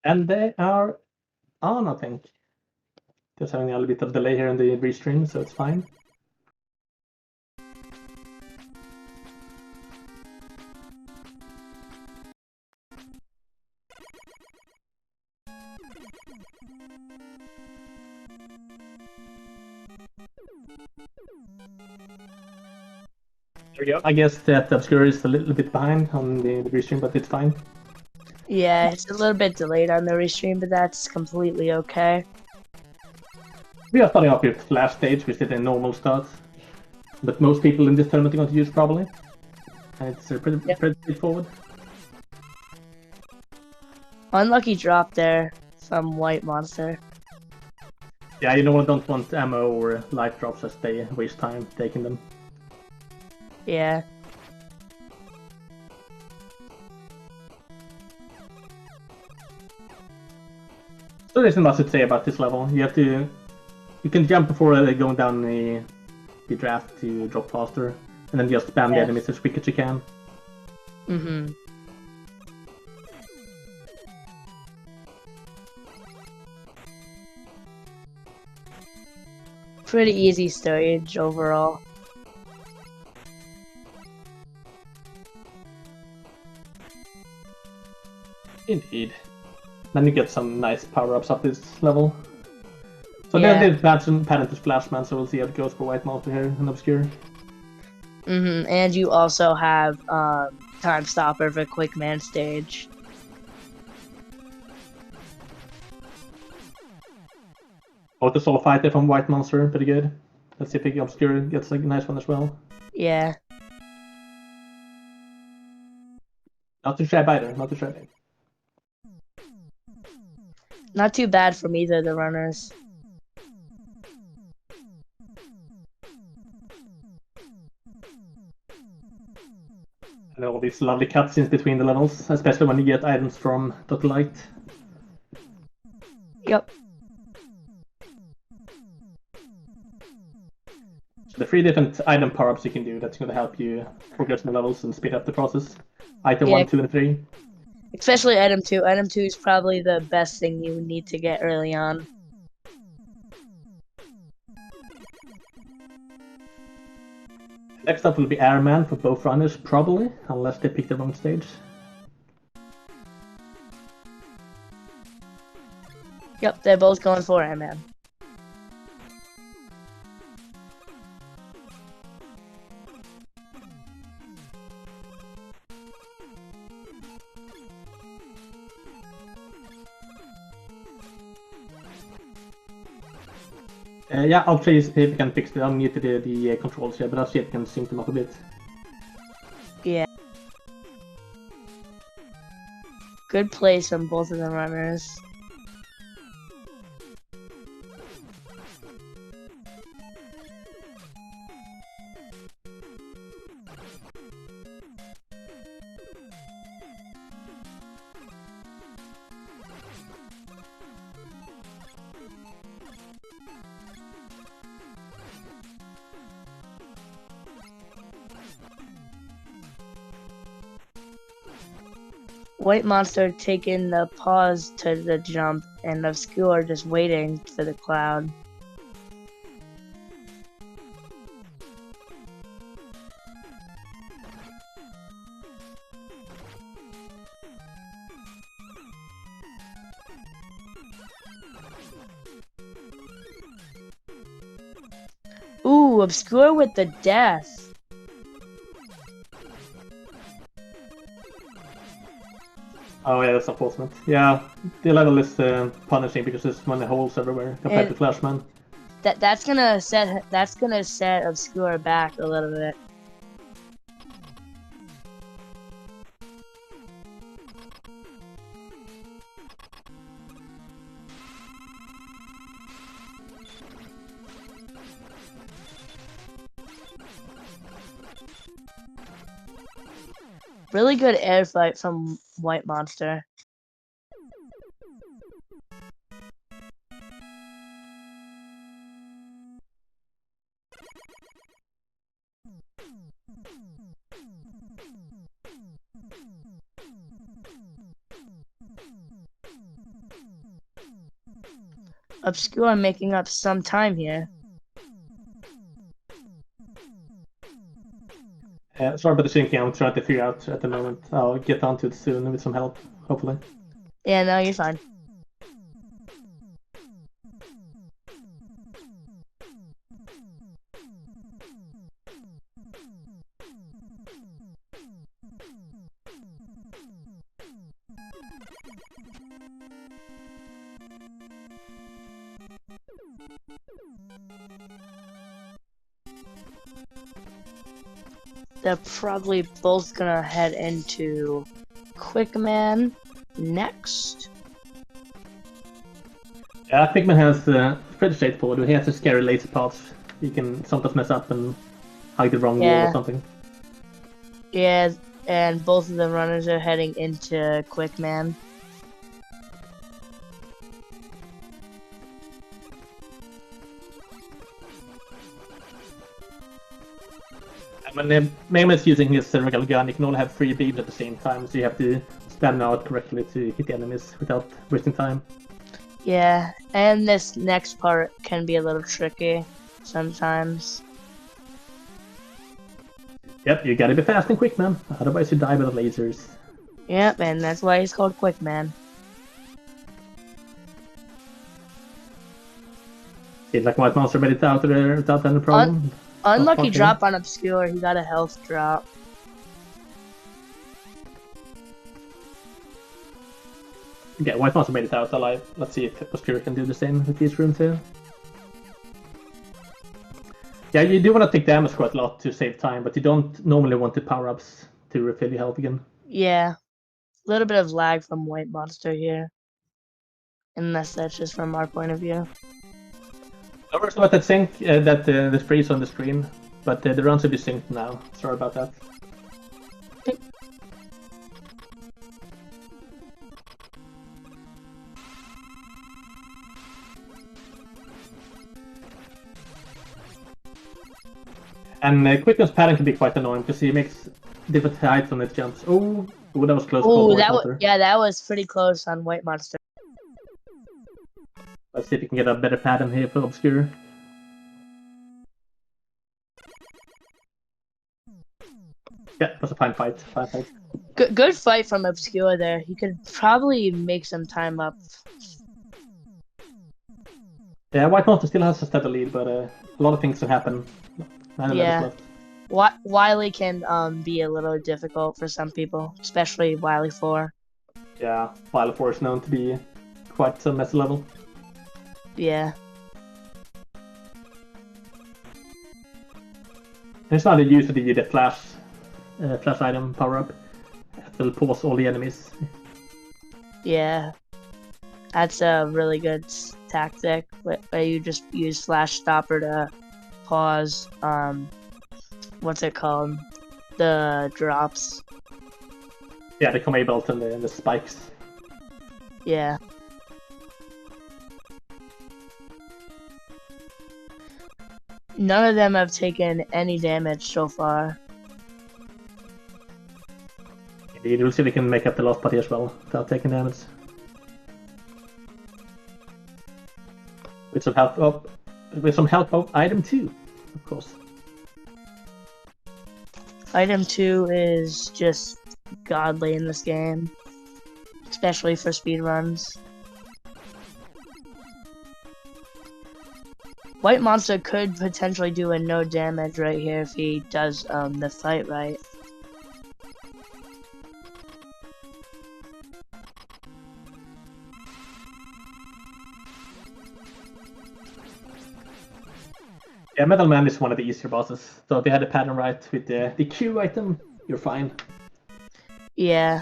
And they are on, I think. Just having a little bit of delay here in the restream, so it's fine. There we go. I guess that Obscure is a little bit behind on the restream, but it's fine. Yeah, it's a little bit delayed on the restream, but that's completely okay. We are starting off with Flash stage, which is a normal start. But most people in this tournament are going to use probably. And it's pretty straightforward. Unlucky drop there from WhiteMonster. Yeah, you know I don't want ammo or life drops as they waste time taking them. Yeah. So there's not much to say about this level. You can jump before going down the draft to drop faster, and then just spam the enemies as quick as you can. Mm-hmm. Pretty easy stage overall. Indeed. Then you get some nice power-ups up this level. So Yeah. then the pattern to Splashman, so we'll see how it goes for WhiteMonster here in Obscure. Mm-hmm. And you also have Time Stopper for Quick Man stage. The solo fighter from WhiteMonster, pretty good. Let's see if Obscure gets a nice one as well. Yeah. Not too shabby either, not too shabby. Not too bad from either of the runners. And all these lovely cutscenes between the levels, especially when you get items from Dr. Light. Yep. So the 3 different item power-ups you can do, that's going to help you progress in the levels and speed up the process. Item 1, 2, and 3. Especially item 2. Item 2 is probably the best thing you need to get early on. Next up will be Airman for both runners, probably, unless they pick the wrong stage. Yep, they're both going for Airman. Yeah, I'll try if we can fix the unmuted the controls here, but I'll see if we can sync them up a bit. Yeah. Good place from both of the runners. WhiteMonster taking the pause to the jump, and Obscure just waiting for the cloud. Ooh, Obscure with the death. Oh yeah, that's unfortunate. Yeah, the level is punishing because there's money holes everywhere compared to Flashman. That's gonna set Obscure back a little bit. Really good air fight from WhiteMonster. Obscure making up some time here. Sorry about the syncing. I'm trying to figure out at the moment. I'll get onto it soon with some help, hopefully. Yeah, no, you're fine. They're probably both gonna head into Quickman next. Yeah, Pigman has pretty straightforward. He has a scary laser paths. You can sometimes mess up and hug the wrong wall or something. Yeah, and both of the runners are heading into Quickman. When Megman is using his regular gun, you can only have 3 beams at the same time, so you have to spam out correctly to hit the enemies without wasting time. Yeah, and this next part can be a little tricky sometimes. Yep, you gotta be fast and quick, man. Otherwise you die by the lasers. Yep, and that's why he's called Quickman. Seems like WhiteMonster made it out there without any problem. Unlucky drop on Obscure, he got a health drop. Yeah, WhiteMonster made it out alive. Let's see if Obscure can do the same with this room too. Yeah, you do want to take damage quite a lot to save time, but you don't normally want the power-ups to refill your health again. Yeah, a little bit of lag from WhiteMonster here. Unless that's just from our point of view. I worries about that sync, the freeze on the screen, but the runs will be synced now. Sorry about that. And Quickman's pattern can be quite annoying because he makes different heights on his jumps. Oh, that was close. Oh, that was pretty close on WhiteMonster. Let's see if we can get a better pattern here for Obscure. Yeah, it was a fine fight. Good fight from Obscure there. He could probably make some time up. Yeah, WhiteMonster still has a steady lead, but a lot of things can happen. Yeah. Wily can be a little difficult for some people, especially Wily 4. Yeah, Wily 4 is known to be quite some mess level. Yeah. It's not a use of the flash item power up. It'll pause all the enemies. Yeah. That's a really good tactic where you just use Flash Stopper to pause, what's it called? The drops. Yeah, the Comay belt and the spikes. Yeah. None of them have taken any damage so far. Indeed, we'll see if we can make up the last party as well without taking damage. With some help of item 2, of course. Item 2 is just godly in this game, especially for speedruns. WhiteMonster could potentially do a no damage right here if he does the fight right. Yeah, Metal Man is one of the easier bosses, so if you had the pattern right with the Q item, you're fine. Yeah.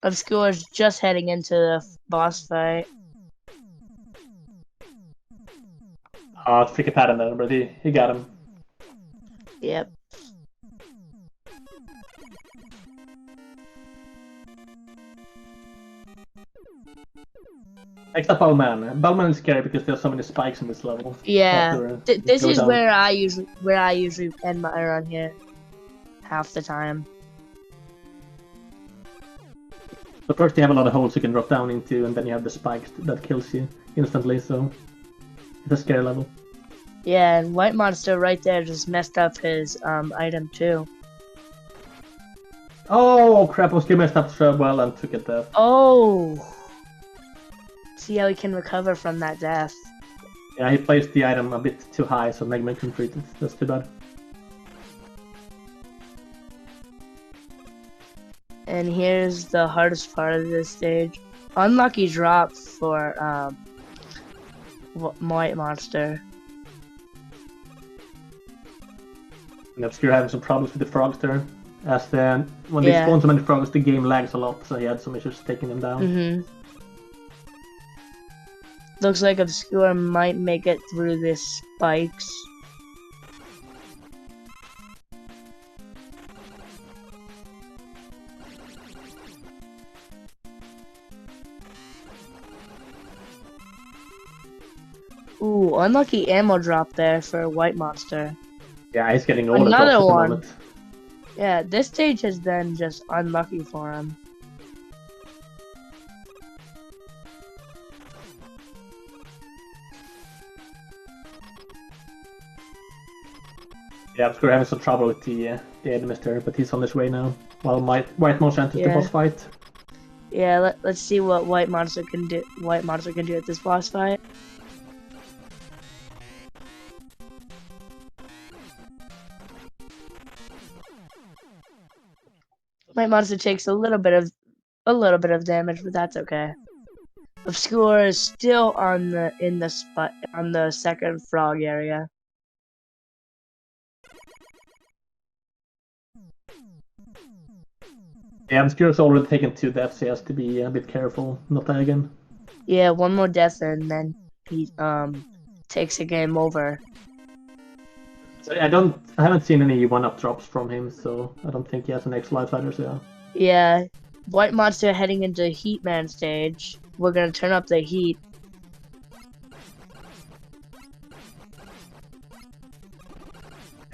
Obscure is just heading into the boss fight. Tricky pattern there, but he got him. Yep. Next up, Balman. Balman is scary because there's so many spikes in this level. Yeah, this is where I usually end my run here, half the time. So first you have a lot of holes you can drop down into, and then you have the spikes that kills you instantly, so it's a scary level. Yeah, and WhiteMonster right there just messed up his item too. Oh crap, Obscure messed up so well and took a death. Oh! See how he can recover from that death. Yeah, he placed the item a bit too high, so Mega Man couldn't treat it. That's too bad. And here's the hardest part of this stage. Unlucky drop for WhiteMonster. And Obscure having some problems with the frogs there. As when they spawn so many frogs, the game lags a lot, so he had some issues taking them down. Looks like Obscure might make it through this spikes. Ooh, unlucky ammo drop there for WhiteMonster. Yeah, he's getting all the drops Another at the one. moment. Yeah, this stage has been just unlucky for him. Yeah, Obscure having some trouble with the enemies there, but he's on his way now. While WhiteMonster enters the boss fight. Yeah, let's see what WhiteMonster can do. WhiteMonster can do at this boss fight. WhiteMonster takes a little bit of damage, but that's okay. Obscure is still on the second frog area. Yeah, Obscure's already taken 2 deaths, so he has to be a bit careful not die again. Yeah, one more death and then he takes the game over. So I haven't seen any 1-up drops from him, so I don't think he has an X life either, so yeah. WhiteMonster heading into Heatman stage. We're gonna turn up the heat.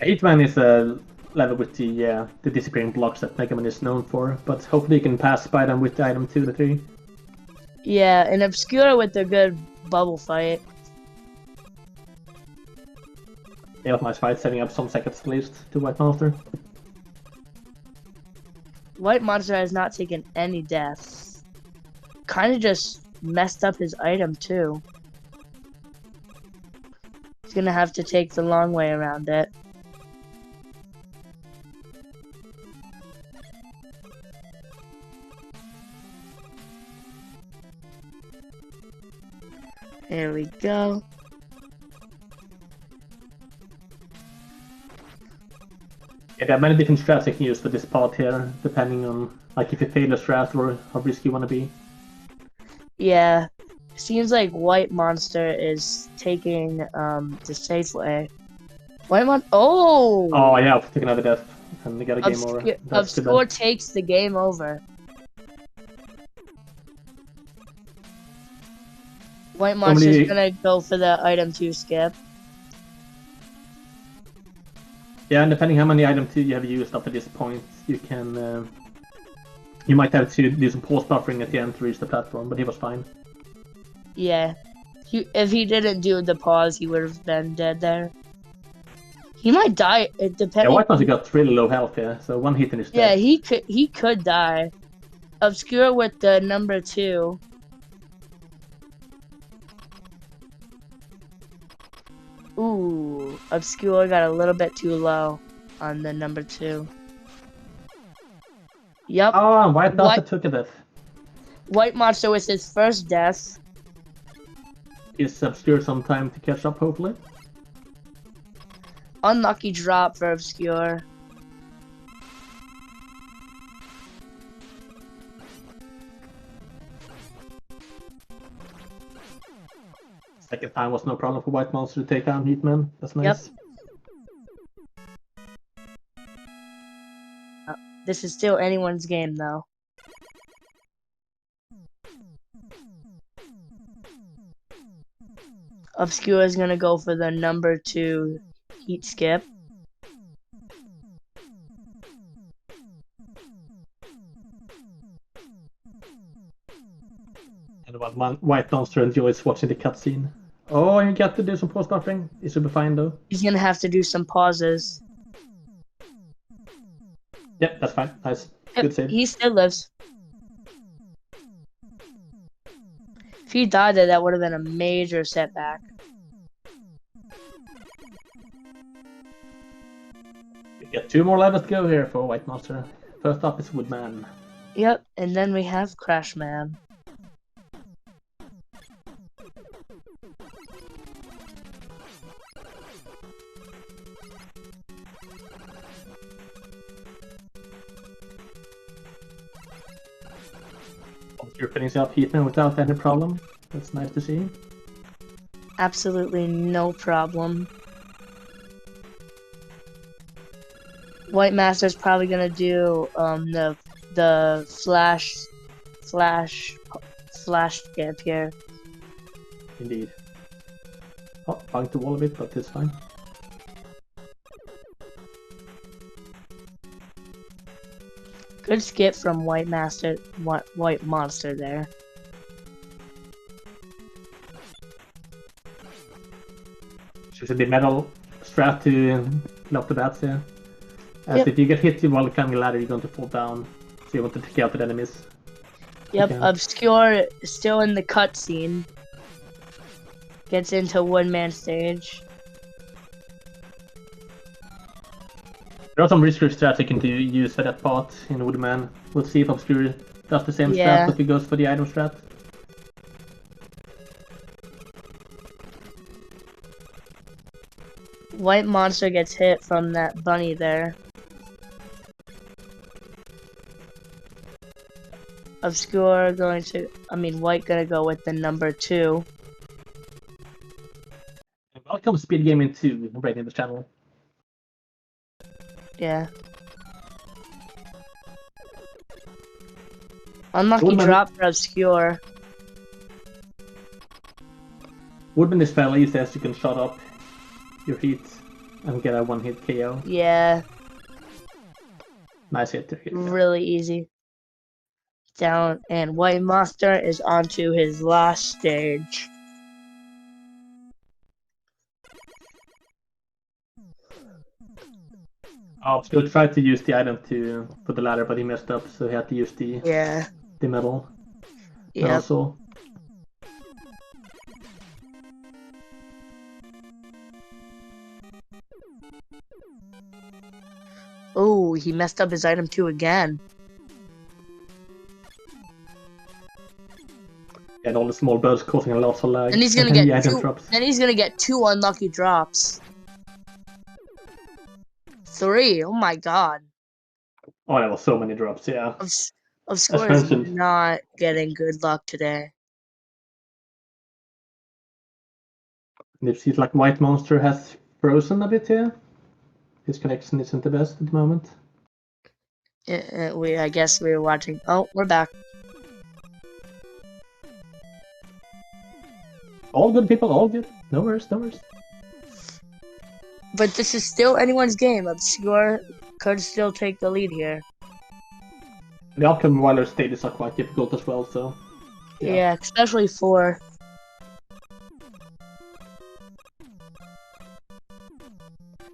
Heatman is a level with the disappearing blocks that Mega Man is known for, but hopefully you can pass by them with the item 2 to 3. Yeah, and Obscure with a good bubble fight. Yeah, nice fight, setting up some seconds at least to WhiteMonster. WhiteMonster has not taken any deaths. Kind of just messed up his item too. He's gonna have to take the long way around it. There we go. Yeah, there are many different strats you can use for this part here, depending on like if you fail a strat or how risky you want to be. Yeah, seems like WhiteMonster is taking the safe way. Oh yeah, took another death and they got a game over. Obscure takes the game over. WhiteMonster's gonna go for the item 2 skip. Yeah, and depending how many item 2 you have used up at this point, you can you might have to do some pause buffering at the end to reach the platform, but he was fine. Yeah, if he didn't do the pause, he would have been dead there. He might die. Depending. Yeah, WhiteMonster got really low health, yeah, so one hit and he's dead. Yeah, he could die. Obscure with the number 2. Ooh, Obscure got a little bit too low on the number 2. Yep. Oh, WhiteMonster took a death. WhiteMonster with his first death. Is Obscure some time to catch up, hopefully? Unlucky drop for Obscure. Second time was no problem for WhiteMonster to take down Heatman. That's nice. Yep. This is still anyone's game, though. Obscure is gonna go for the number 2 heat skip. And while WhiteMonster enjoys watching the cutscene. Oh, you got to do some pause buffering. It should be fine though. He's gonna have to do some pauses. Yep, that's fine. Nice. Yep, Good save. he still lives. If he died there, that would have been a major setback. We get 2 more levels to go here for WhiteMonster. First up is Woodman. Yep, and then we have Crashman. You're finishing up Heatman without any problem. That's nice to see. Absolutely no problem. WhiteMonster's probably gonna do the flash skip here. Indeed. Oh, bugged the wall a bit, but it's fine. Good skip from WhiteMonster there. She's the metal strat to lock the bats here. As Yep. if you get hit while climbing a ladder, you're going to fall down. So you want to take out the enemies. Yep, Okay. Obscure still in the cutscene. Gets into one-man stage. There are some research strats you can use for that part in Woodman. We'll see if Obscure does the same Yeah. strat, but he goes for the item strat. WhiteMonster gets hit from that bunny there. Obscure going to, White gonna go with the number 2. And welcome SpeedGaming 2, right in the channel. Yeah. Unlucky Woodman- drop for Obscure. Woodman is fairly easy as you can shut up your heat and get a 1-hit KO. Yeah, Nice hit. really easy. Down, and WhiteMonster is onto his last stage. Obscure tried to use the item for the ladder, but he messed up, so he had to use the metal. And Yep. also, Oh, he messed up his item 2 again. and all the small birds causing a lot of lag. And he's gonna the get item 2. drops. Then he's gonna get 2 unlucky drops. 3. Oh my god. Oh, there was so many drops, yeah. Obscure is mentioned. not getting good luck today. And it seems like WhiteMonster has frozen a bit here. His connection isn't the best at the moment. I guess we were watching. Oh, we're back. All good people, all good. No worries, no worries. But this is still anyone's game. Obscure could still take the lead here. The upcoming Wilder stages are quite difficult as well, so... Yeah, especially 4.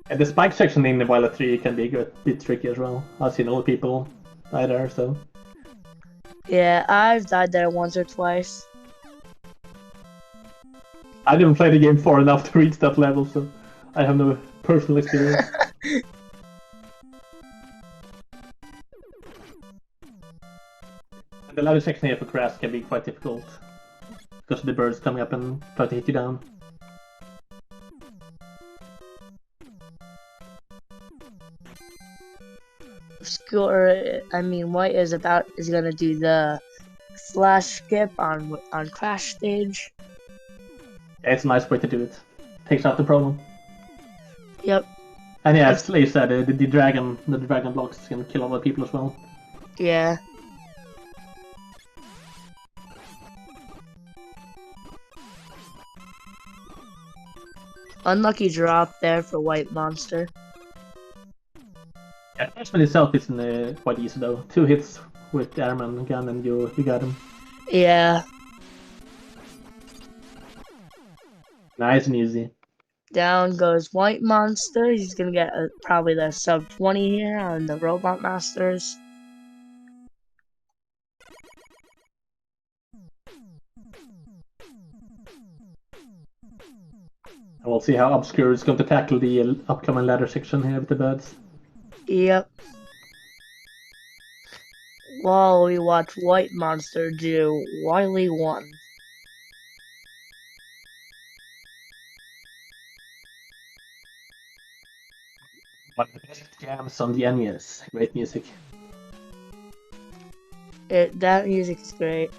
And the spike section in the Wilder 3 can be a bit tricky as well. I've seen other people die there, so... Yeah, I've died there once or twice. I didn't play the game far enough to reach that level, so I have no personal experience. And the ladder section here for Crash can be quite difficult, because of the birds coming up and try to hit you down. Obscure, White is gonna do the flash skip on Crash stage. Yeah, it's a nice way to do it. Takes out the problem. Yep. And yeah, as Slay said, the dragon blocks can kill other people as well. Yeah. Unlucky drop there for WhiteMonster. Yeah, Crashman itself isn't quite easy though. 2 hits with the Airman gun and you got him. Yeah. Nice and easy. Down goes WhiteMonster. He's gonna get probably the sub 20 here on the Robot Masters. And we'll see how Obscure is going to tackle the upcoming ladder section here with the birds. Yep. While we watch WhiteMonster do Wily 1. One of the best jams on the NES. Great music. That music is great.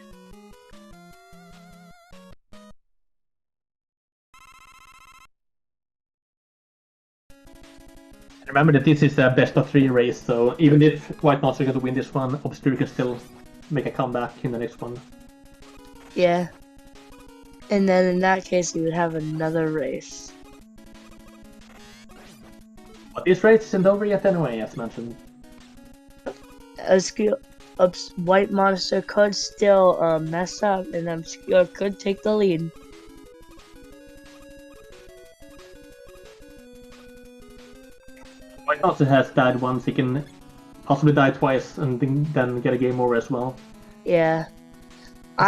And remember that this is a best of 3 race, so even if WhiteMonster is going to win this one, Obscure can still make a comeback in the next one. Yeah. And then in that case, we would have another race. But this race isn't over yet anyway, as mentioned. WhiteMonster could still mess up, and Obscure could take the lead. WhiteMonster has died once, he can possibly die twice and then get a game over as well. Yeah. So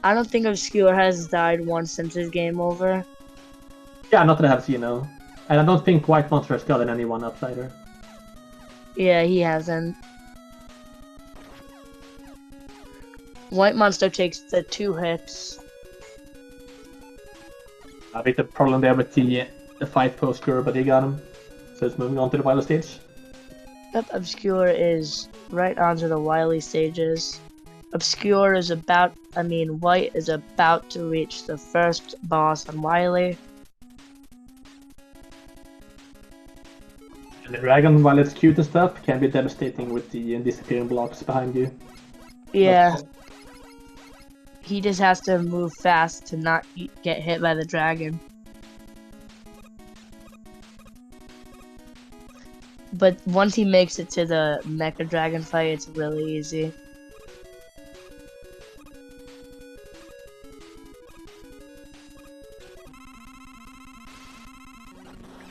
I don't think Obscure has died once since his game over. Yeah, not that I have seen, no. And I don't think WhiteMonster has gotten anyone outsider. Yeah, he hasn't. WhiteMonster takes the 2 hits. A bit of problem there with the fight poster, but he got him. So it's moving on to the Wily stage. Yep, Obscure is right onto the Wily stages. Obscure is White is about to reach the first boss on Wily. And the dragon, while it's cute and stuff, can be devastating with the disappearing blocks behind you. Yeah. He just has to move fast to not get hit by the dragon. But once he makes it to the Mecha Dragon fight, it's really easy.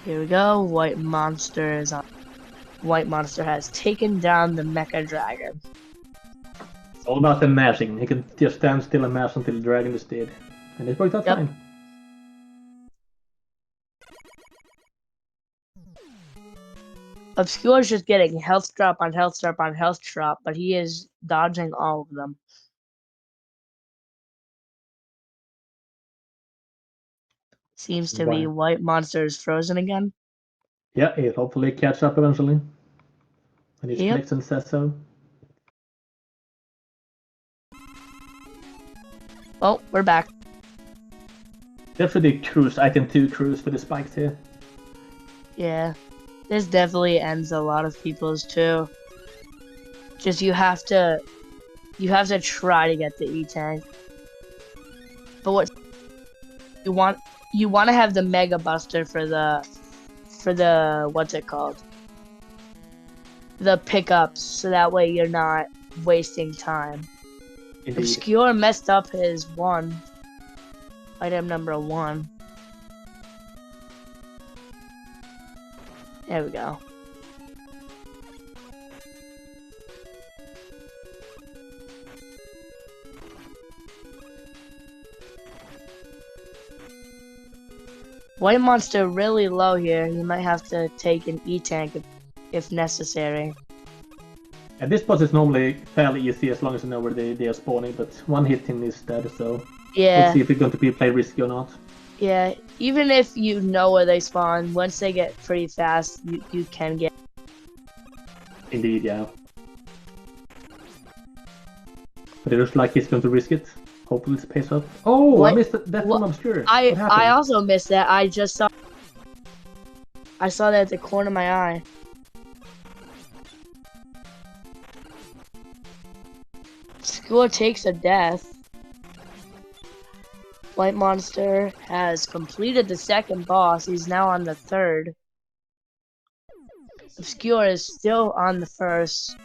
Here we go. WhiteMonster is on. WhiteMonster has taken down the Mecha Dragon. It's all about the mashing. He can just stand still and mash until the dragon is dead. And it worked out fine. Obscure is just getting health drop on health drop on health drop, but he is dodging all of them. Seems to be WhiteMonster is frozen again. Yeah, he'll hopefully catch up eventually. And his connection says so. Oh, we're back. Definitely cruise, item 2 cruise for the spikes here. Yeah. This definitely ends a lot of people's too. Just you have to try to get the E-Tank. But what you want to have the Mega Buster for the what's it called? The pickups, so that way you're not wasting time. Indeed. Obscure messed up his item number 1. There we go. WhiteMonster really low here. You might have to take an E-Tank if necessary. And this boss is normally fairly easy as long as you know where they are spawning, but one hit him is dead, so yeah. We'll see if it's going to be play risky or not. Yeah, even if you know where they spawn, once they get pretty fast, you can get. Indeed, yeah. But it looks like he's going to risk it. Hopefully it pays off. Oh, what? I missed that from Obscure. I also missed that. I saw that at the corner of my eye. Obscure takes a death. WhiteMonster has completed the second boss. He's now on the third. Obscure is still on the first.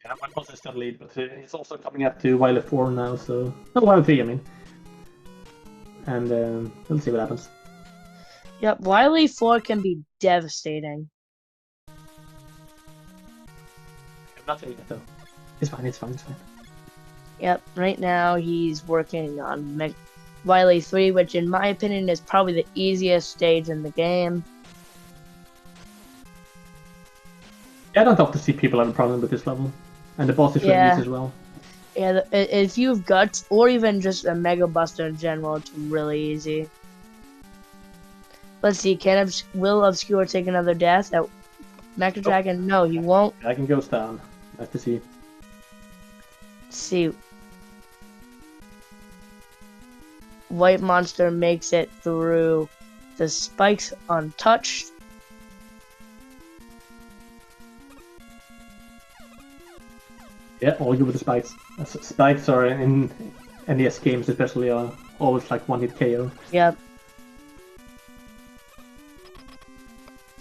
Yeah, WhiteMonster is still lead, but he's also coming up to Wily 4 now, so... No, Wily 3, I mean. And we'll see what happens. Yep, Wily 4 can be devastating. I'm not saying it though. It's fine, it's fine, it's fine. Yep, right now he's working on Wily 3, which in my opinion is probably the easiest stage in the game. Yeah, I don't often see people have a problem with this level. And the boss is really easy as well. Yeah, if you've guts, or even just a Mega Buster in general, it's really easy. Let's see, will Obscure take another death? Mecha Dragon? No, he won't. Dragon goes down. Nice to see. Let's see. WhiteMonster makes it through the spikes untouched. Yeah, all good with the spikes. Spikes are in NES games especially are always like one-hit KO. Yep.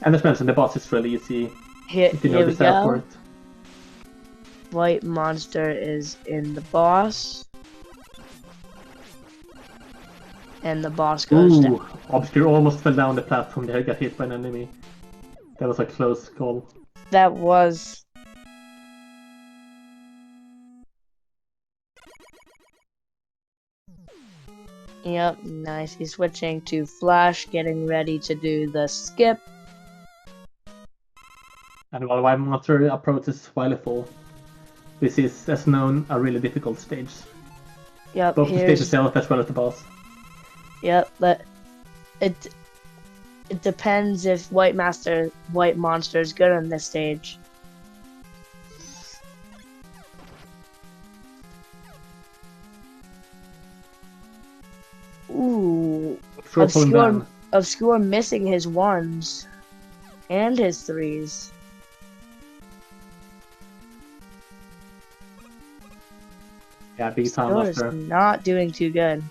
And as mentioned, the boss is really easy. Here you know we the setup for go. it. WhiteMonster is in the boss. And the boss goes down. Obscure almost fell down the platform there, got hit by an enemy. That was a close call. That was... Yep, nice. He's switching to Flash, getting ready to do the skip. And while WhiteMonster approaches Wily 4, this is, as known, a really difficult stage. Yep, both the stage itself as well as the boss. Yep, but it depends if WhiteMonster is good on this stage. Ooh, Obscure missing his 1s and his 3s. Yeah, big time Obscure is not doing too good.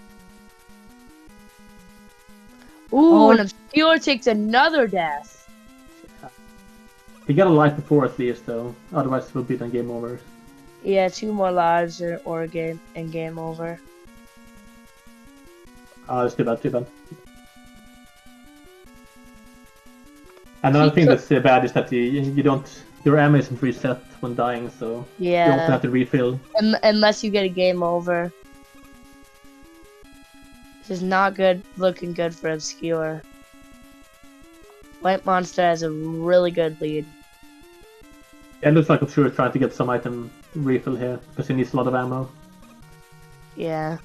Ooh, and Obscure takes another death. He got a life before at least, though. Otherwise, it will be then game over. Yeah, 2 more lives or game over. That's too bad, too bad. And another thing that's bad is that you don't... Your ammo isn't reset when dying, so yeah, you often have to refill. Unless you get a game over. This is not looking good for Obscure. WhiteMonster has a really good lead. Yeah, it looks like Obscure is trying to get some item refill here, because he needs a lot of ammo. Yeah.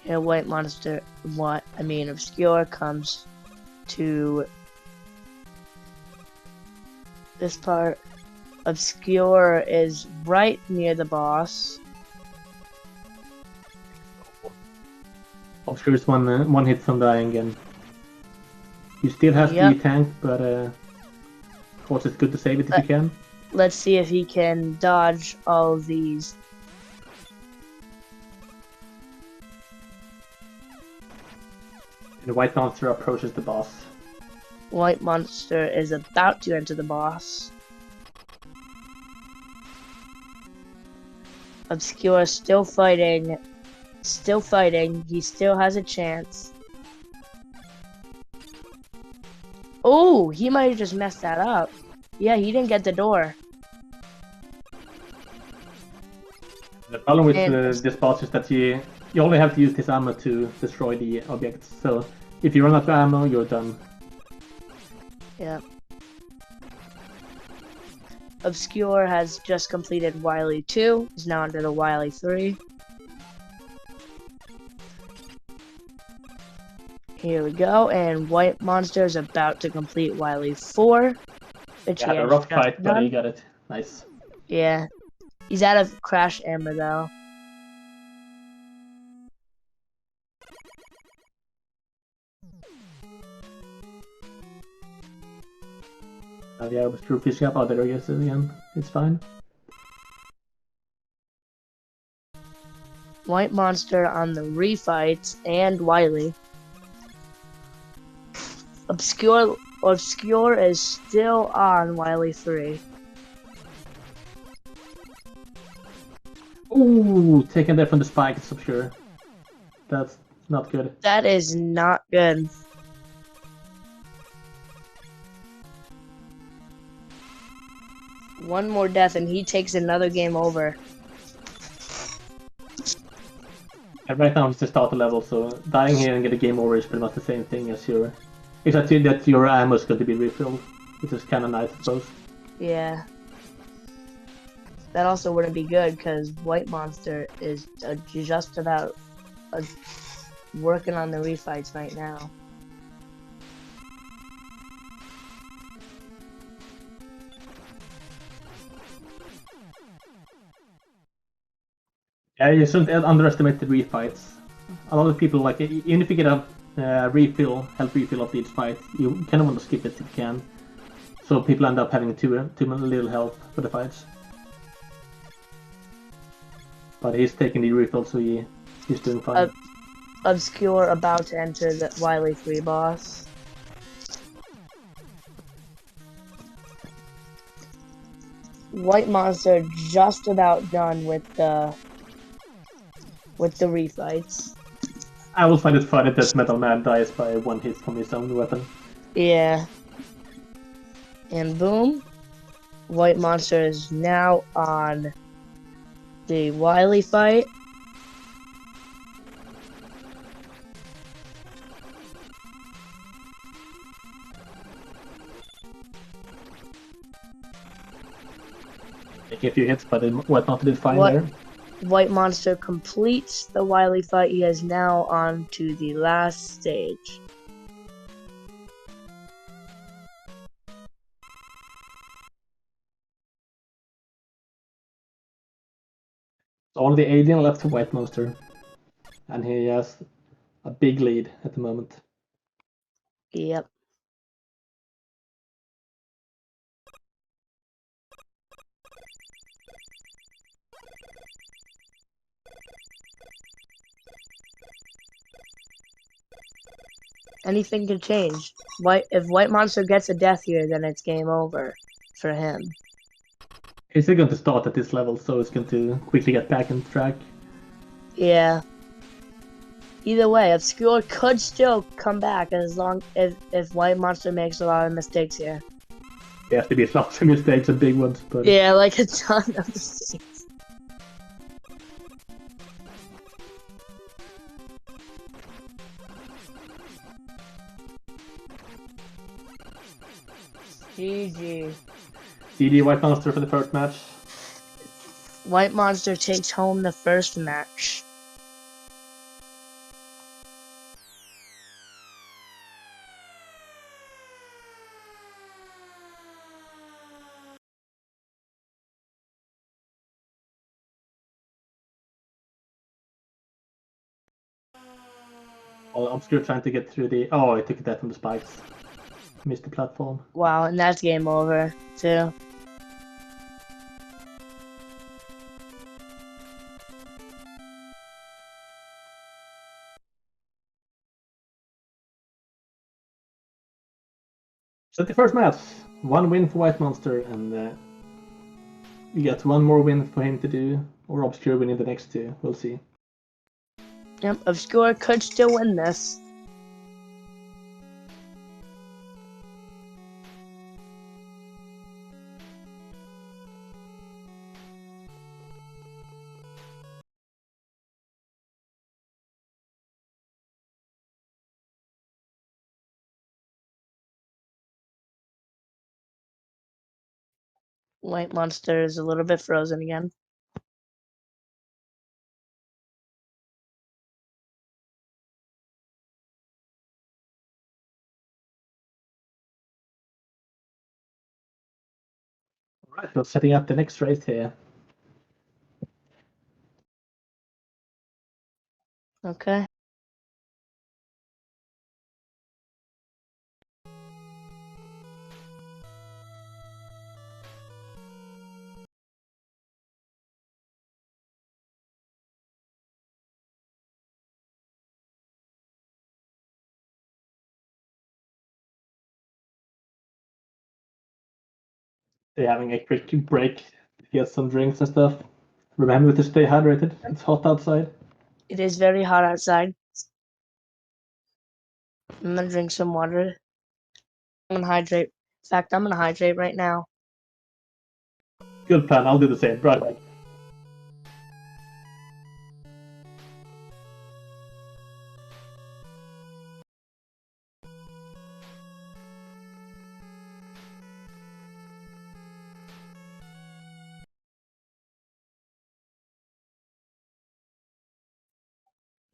Yeah, Obscure comes to this part. Obscure is right near the boss. Obscure's one hit from dying, and you still have to tank, but of course it's good to save it if you can. Let's see if he can dodge all of these. The WhiteMonster approaches the boss. WhiteMonster is about to enter the boss. Obscure still fighting. He still has a chance. Oh, he might have just messed that up. Yeah, he didn't get the door. The problem with this boss is that you only have to use this ammo to destroy the objects. So if you run out of ammo, you're done. Yeah. Obscure has just completed Wily 2. He's now under the Wily 3. Here we go, and WhiteMonster is about to complete Wily 4. Which he had a rough fight, but he got it. Nice. Yeah. He's out of crash ammo though. Yeah, I was true fishing up. Oh, there he is again. It's fine. WhiteMonster on the refights and Wily. Obscure is still on Wily 3. Ooh, taking that from the spike, it's obscure. That's not good. That is not good. One more death and he takes another game over. And right now it's the starter level, so dying here and get a game over is pretty much the same thing as your... Except that your ammo is going to be refilled, which is kind of nice, I suppose. Yeah. That also wouldn't be good because WhiteMonster is just about working on the refights right now. Yeah, you shouldn't underestimate the refights. A lot of people, like, even if you get a health refill of each fight, you kind of want to skip it if you can. So people end up having too little health for the fights. But he's taking the refill, so he's doing fine. Obscure about to enter the Wily 3 boss. WhiteMonster just about done with the refights. I will find it funny that Metal Man dies by one hit from his own weapon. Yeah. And boom. WhiteMonster is now on the Wily fight. Taking a few hits, but WhiteMonster did fine there. WhiteMonster completes the Wily fight. He is now on to the last stage. So only the alien left for WhiteMonster. And he has a big lead at the moment. Yep. Anything can change. If WhiteMonster gets a death here, then it's game over for him. He's still going to start at this level, so he's going to quickly get back on track. Yeah. Either way, Obscure could still come back as long if WhiteMonster makes a lot of mistakes here. There has to be lots of mistakes and big ones, but... Yeah, like a ton of mistakes. GG. GG WhiteMonster for the first match. WhiteMonster takes home the first match. Well, Obscure trying to get through the... Oh, he took that from the spikes. Missed the platform. Wow, and that's game over, too. So the first match, one win for WhiteMonster, and we got one more win for him to do, or Obscure winning the next two. We'll see. Yep, Obscure could still win this. WhiteMonster is a little bit frozen again. Alright, so setting up the next race here. Okay. they're having a quick break to get some drinks and stuff. Remember to stay hydrated. It's hot outside. It is very hot outside. I'm gonna drink some water. I'm gonna hydrate. In fact, I'm gonna hydrate right now. Good plan. I'll do the same. Right.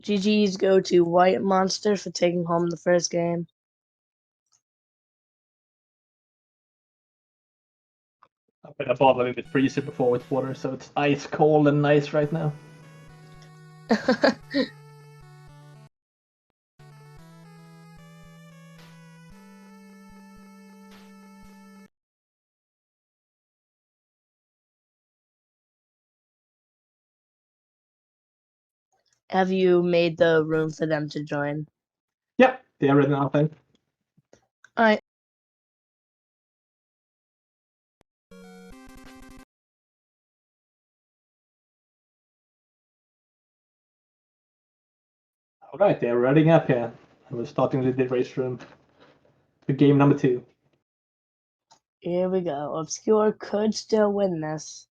GG's go to WhiteMonster for taking home the first game. I put a bottle in the freezer before with water, so it's ice cold and nice right now. Have you made the room for them to join? Yep, they're ready now, thanks. Alright. Alright, they're running up here. And we're starting the race room for game number 2. Here we go. Obscure could still win this.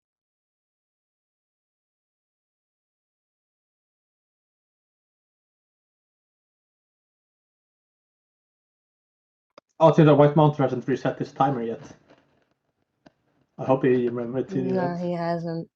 Also, the WhiteMonster hasn't reset his timer yet. I hope he remembered to do No, that. he hasn't.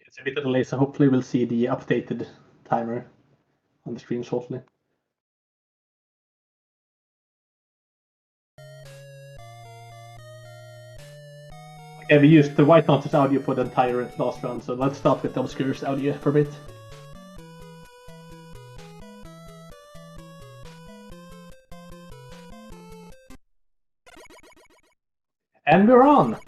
It's a bit of delay, so hopefully we'll see the updated timer on the screen shortly. Okay, we used the WhiteMonster's audio for the entire last round, so let's start with the Obscure's audio for a bit. And we're on!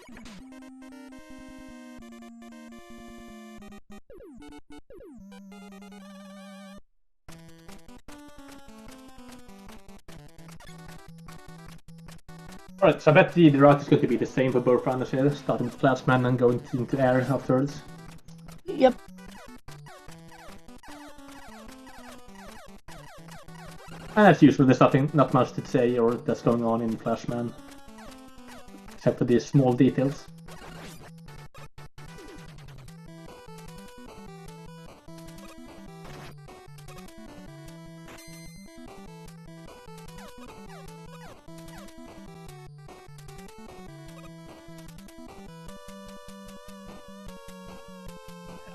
Alright, so I bet the route is going to be the same for both runners here, starting with Flashman and going into air afterwards. Yep. And as usual, there's not much to say or that's going on in Flashman, except for these small details.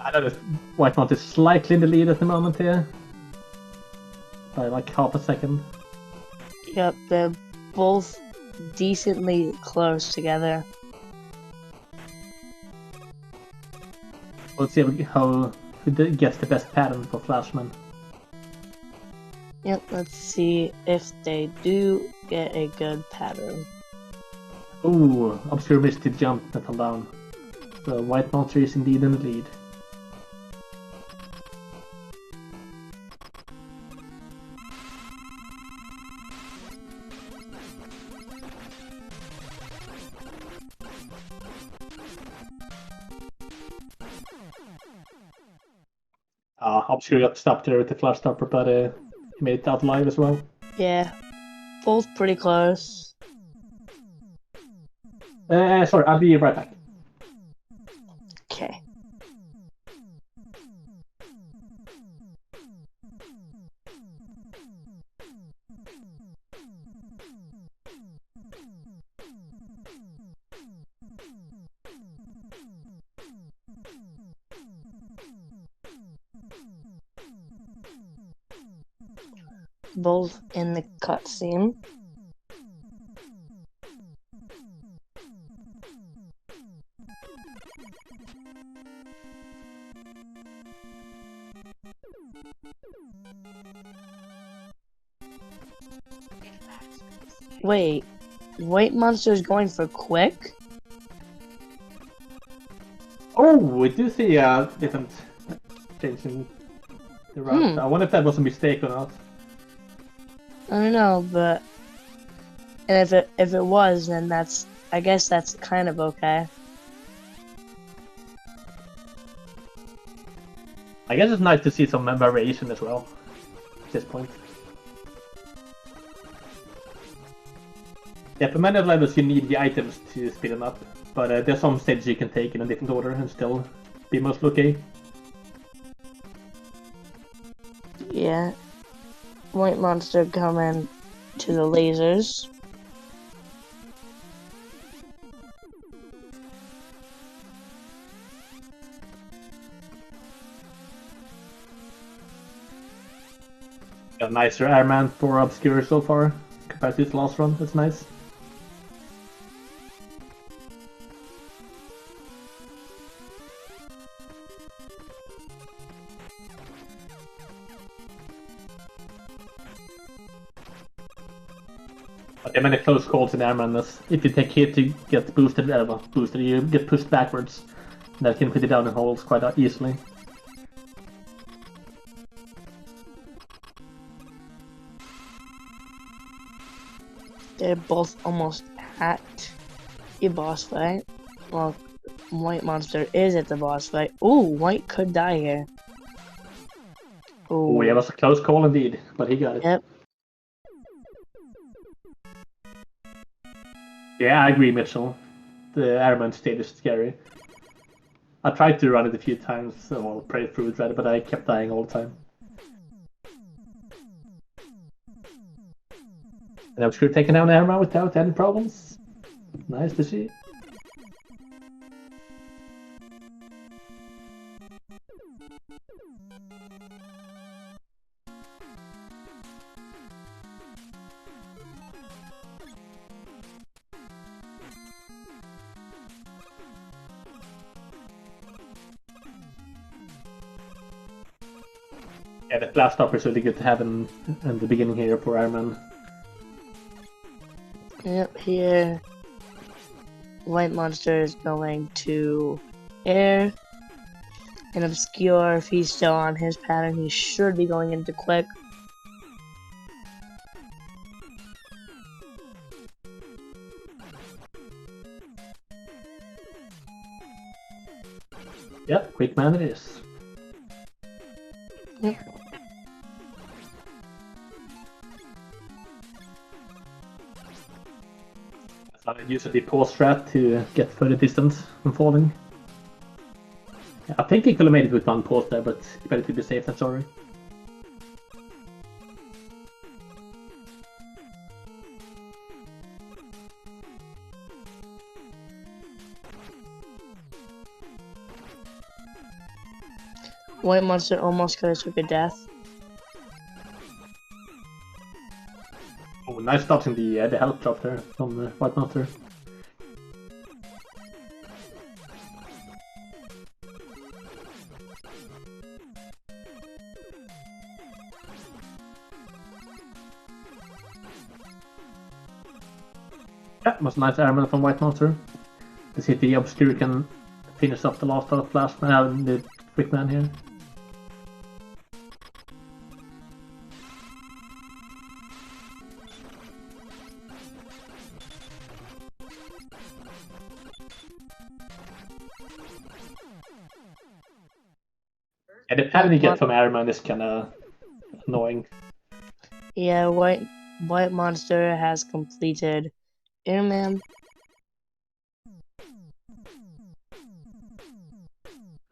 I know that WhiteMonster is slightly in the lead at the moment here, by like half a second. Yep, they're both decently close together. Let's see who gets the best pattern for Flashman. Yep, let's see if they do get a good pattern. Ooh, Obscure missed the jump and fell down. So WhiteMonster is indeed in the lead. Obscure got stopped there with the flash stopper, but he made it out alive as well. Yeah, both pretty close. Sorry, I'll be right back. Okay. Both in the cutscene. Wait, WhiteMonster is going for quick? Oh, we do see a different change in the route. I wonder if that was a mistake or not. I don't know, but and if it was, then I guess that's kind of okay. I guess it's nice to see some variation as well at this point. Yeah, for many of levels you need the items to speed them up, but there's some stages you can take in a different order and still be mostly okay. Yeah. WhiteMonster coming to the lasers. A nicer airman for Obscure so far compared to his last run. That's nice. But there are many close calls in airman. If you take hit, you get boosted, you get pushed backwards. That can put you down in holes quite easily. They're both almost at a boss fight. Well, WhiteMonster is at the boss fight. Ooh, White could die here. Ooh, yeah, it was a close call indeed, but he got it. Yep. Yeah, I agree, Mitchell. The airman state is scary. I tried to run it a few times, well, pray through it rather, but I kept dying all the time. And Obscure taking down Airman without any problems. Nice to see. Yeah, the blast stopper is really good to have in the beginning here for Airman. Yep, here WhiteMonster is going to air. And Obscure, if he's still on his pattern, he should be going into quick. Yep, quick man it is. Yep. I use the pause strat to get further distance from falling. I think he could have made it with one pause there, but better to be safe than sorry. WhiteMonster almost could have took a death. Oh, nice dodging the health drop there from WhiteMonster. Yeah, was a nice airman from WhiteMonster. Let's see if the Obscure can finish off the last man, the quick man here. And the pattern you get from Airman is kinda annoying. Yeah, WhiteMonster has completed Airman.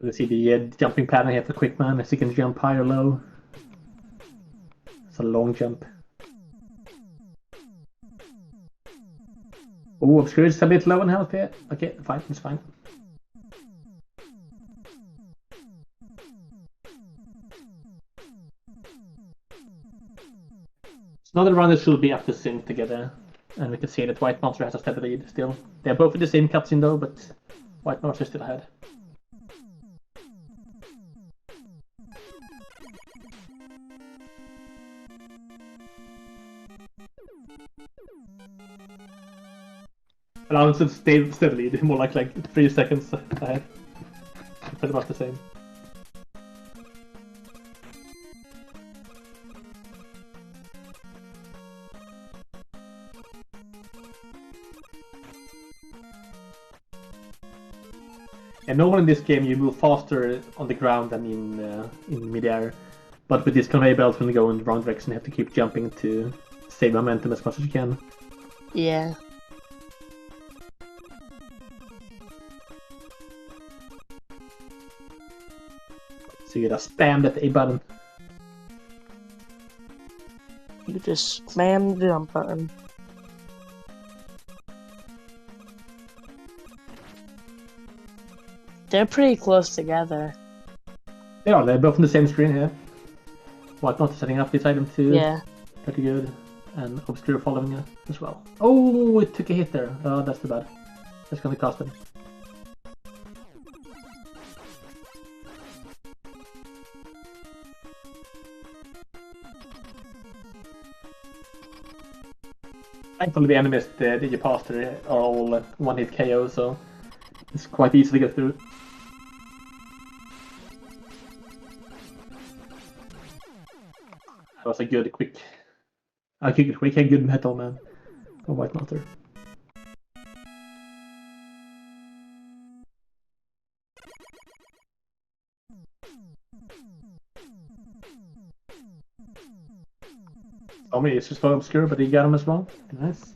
Let's see the jumping pattern here for quick man, as you can jump high or low. It's a long jump. Oh, Obscure is a bit low on health here. Okay, fine, it's fine. Another run that should be up to sync together. And we can see that WhiteMonster has a steady lead still. They're both in the same cutscene though, but WhiteMonster is still ahead. Allowance to stay steadily, more like 3 seconds ahead. Pretty much the same. And normally in this game you move faster on the ground than in midair, but with this conveyor belt when you go in the wrong direction you have to keep jumping to save momentum as much as you can. Yeah. So you gotta spam that A button. You just spam the jump button. They're pretty close together. They're both on the same screen here. WhiteMonster setting up this item too. Yeah. Pretty good. And Obscure following it as well. Oh, it took a hit there. Oh, that's too bad. That's gonna cost him. Thankfully the enemies that you pass through are all one-hit KO, so it's quite easy to get through. That was a good, quick and good metal man from WhiteMonster. Tommy is just so obscure, but he got him as well. Nice.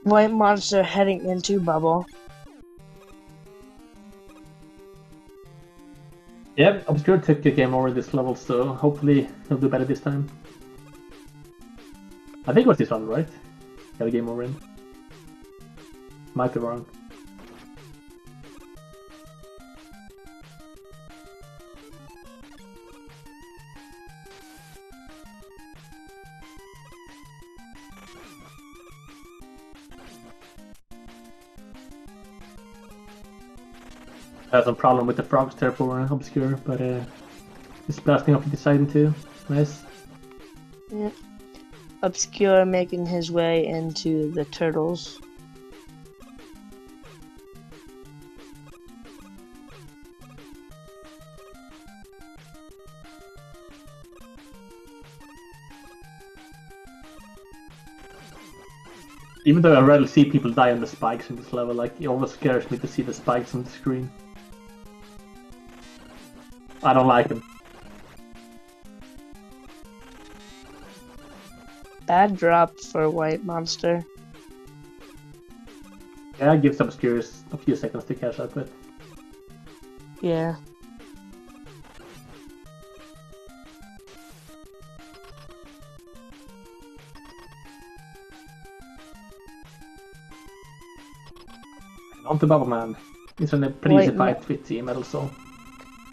WhiteMonster heading into bubble. Yeah, Obscure took a game over this level, so hopefully he'll do better this time. I think it was this one, right? Got a game over in. Might be wrong. I had some problem with the frogs there for Obscure, but he's blasting off the side too. Nice. Yeah. Obscure making his way into the turtles. Even though I rarely see people die on the spikes in this level, like it always scares me to see the spikes on the screen. I don't like them. Bad drop for WhiteMonster. Yeah, it gives Obscure a few seconds to catch up with. Yeah. On to Bubble Man. He's in a pretty easy fight with the Metal Soul.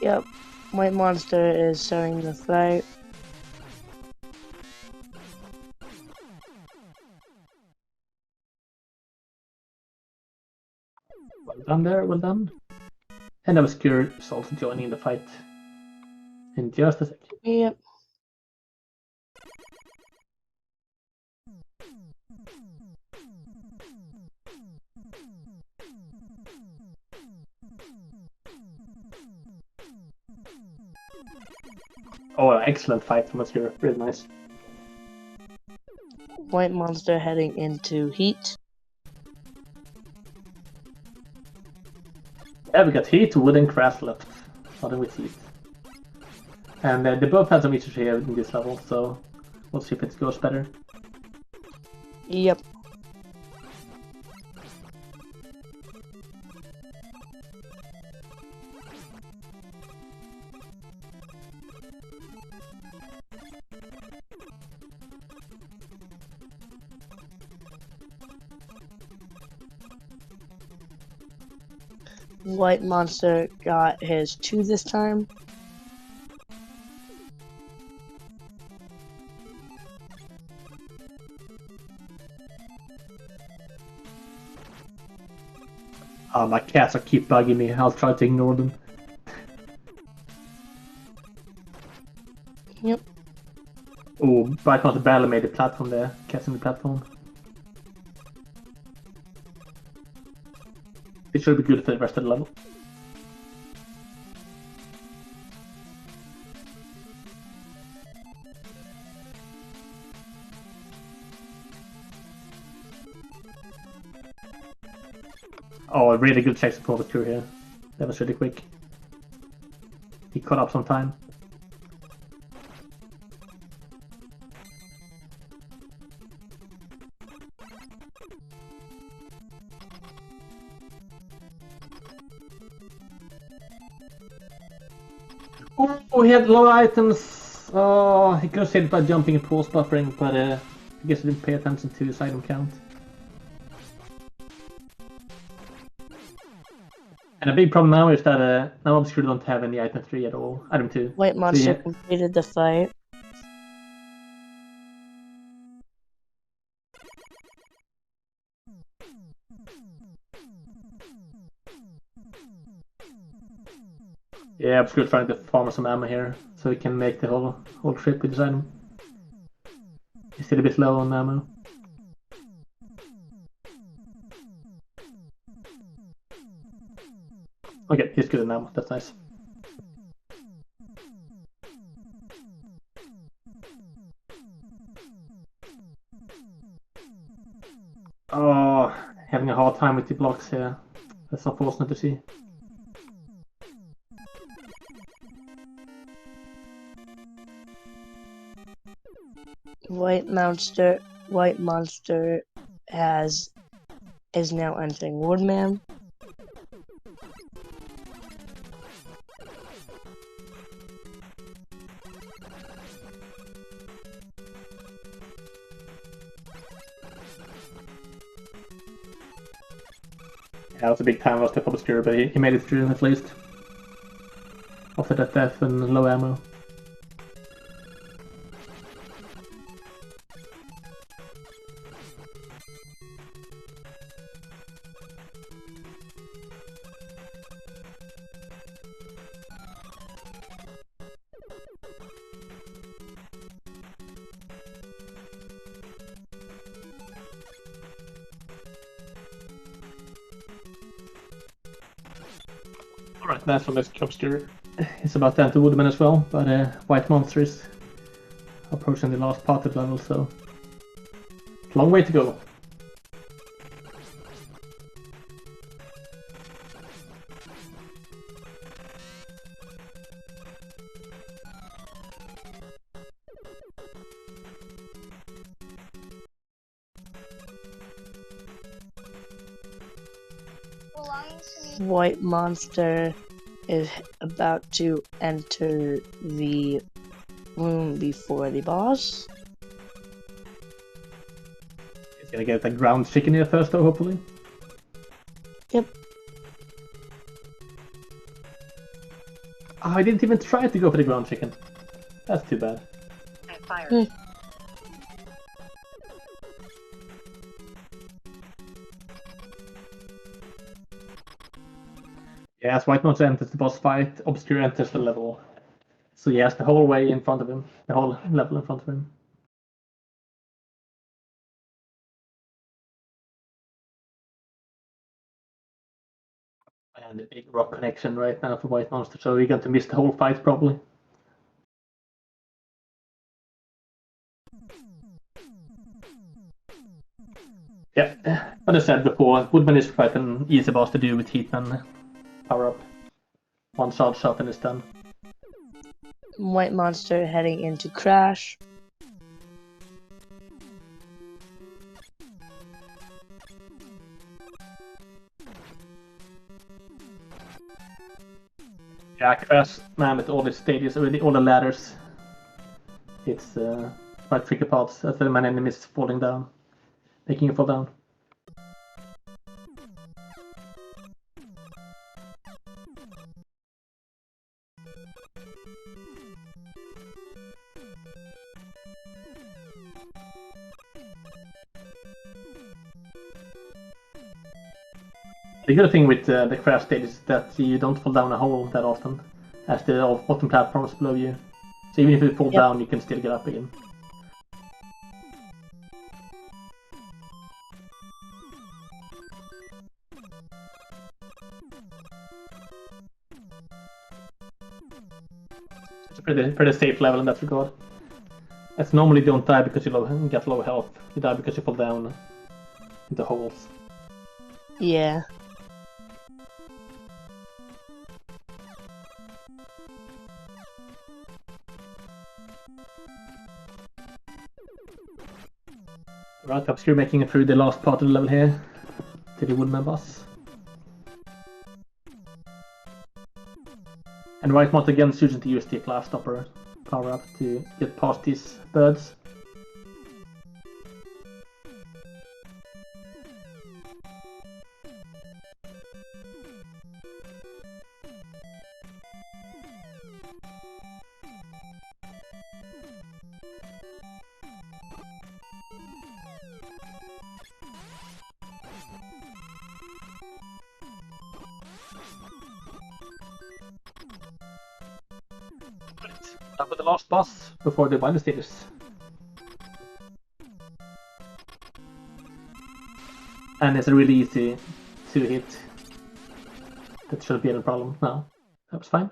Yep. WhiteMonster is starting the fight. Well done there, well done. And Obscure is also joining the fight in just a second. Yep. Oh, excellent fight from Obscure. Really nice. WhiteMonster heading into heat. Yeah, we got Heat, Wood, and Crash left. Starting with Heat. And they both had some issues here in this level, so we'll see if it goes better. Yep. WhiteMonster got his 2 this time. My cats are keep bugging me. I'll try to ignore them. Yep. Oh, WhiteMonster barely made the platform there. Cats in the platform. It should be good for the rest of the level. Oh, a really good check support crew here. That was really quick. He caught up some time. Oh, he had low items. Oh, he could have saved it by jumping and pause buffering, but I guess he didn't pay attention to his item count. And a big problem now is that now Obscure don't have any item 3 at all. Item 2. WhiteMonster completed the fight. Yeah, Obscure trying to farm some ammo here, so he can make the whole trip with his item. He's still a bit low on ammo. Okay, he's good on ammo, that's nice. Oh, having a hard time with the blocks here. That's unfortunate to see. WhiteMonster is now entering Woodman. Yeah, that was a big time loss to Obscure, but he made it through at least. After that death and low ammo. Alright, that's from Obscure. It's about to enter Woodman as well, but WhiteMonster is approaching the last part of the level, so long way to go. WhiteMonster is about to enter the room before the boss. He's gonna get the ground chicken here first though, hopefully. Yep. Oh, I didn't even try to go for the ground chicken. That's too bad. Yeah, as WhiteMonster enters the boss fight, Obscure enters the level. So he has the whole way in front of him, the whole level in front of him. And a big rock connection right now for WhiteMonster, so we're going to miss the whole fight probably. Yeah, as I said before, Woodman is quite an easy boss to do with Heatman power up. One shot and it's done. WhiteMonster heading into Crash. Yeah, Crash, man, with all the stages, all the ladders. It's quite tricky parts as the man enemies falling down, making you fall down. The good thing with the crash stage is that you don't fall down a hole that often, as the bottom platforms below you. So even if you fall down, you can still get up again. It's a pretty safe level in that regard. As normally you don't die because you get low health, you die because you fall down into holes. Yeah. Right, Obscure making it through the last part of the level here, to the Woodman boss. And WhiteMonster again choosing to use the Glass Stopper power up to get past these birds. Up with the last boss before the final stages. And it's really easy to hit. That shouldn't be any problem now. That was fine.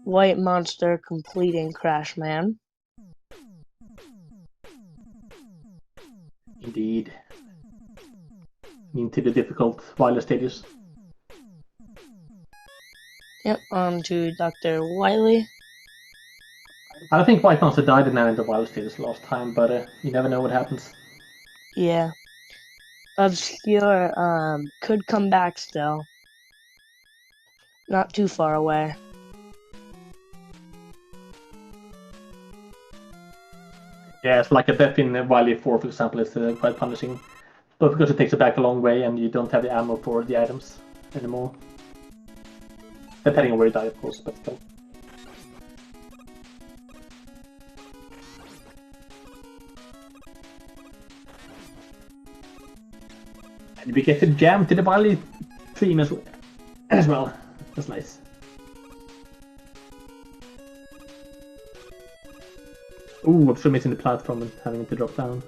WhiteMonster completing Crash Man. Indeed. Into the difficult wilder stages. Yep, on to Dr. Wily. I don't think WhiteMonster died in any of the wild stages last time, but you never know what happens. Yeah. Obscure could come back still. Not too far away. Yeah, it's like a death in Wily 4, for example, is quite punishing. But because it takes you back a long way and you don't have the ammo for the items anymore. Depending on where you die, of course, but still. And we get to jam to the Wily theme as well. That's nice. Ooh, I'm sure missing the platform and having it to drop down.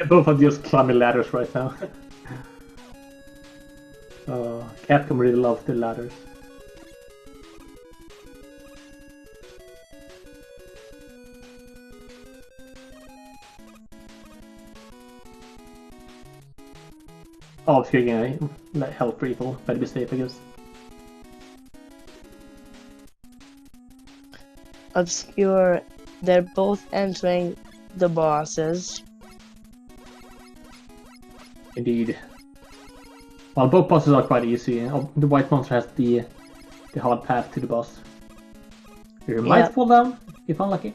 Both are just climbing ladders right now. Capcom really loves the ladders. Oh, it's getting a health refill. Better be safe, I guess. Obscure, they're both entering the bosses. Indeed. Well, both bosses are quite easy. The WhiteMonster has the hard path to the boss. You might fall down if unlucky.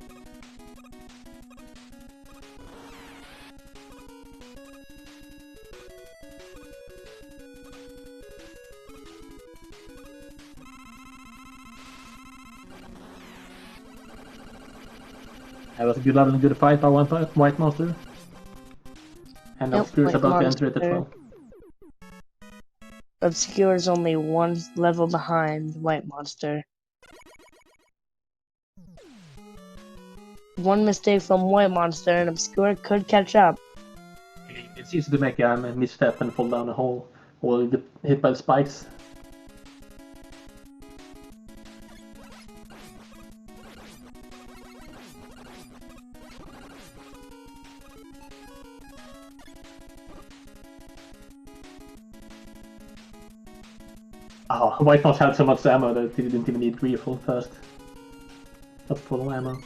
That was a good level and good fight by WhiteMonster. And Obscure is about to enter it as well. Obscure is only one level behind WhiteMonster. One mistake from WhiteMonster and Obscure could catch up. It's easy to make a misstep and fall down a hole or get hit by the spikes. Oh, WhiteMonster had so much ammo that he didn't even need refill first. That's full ammo.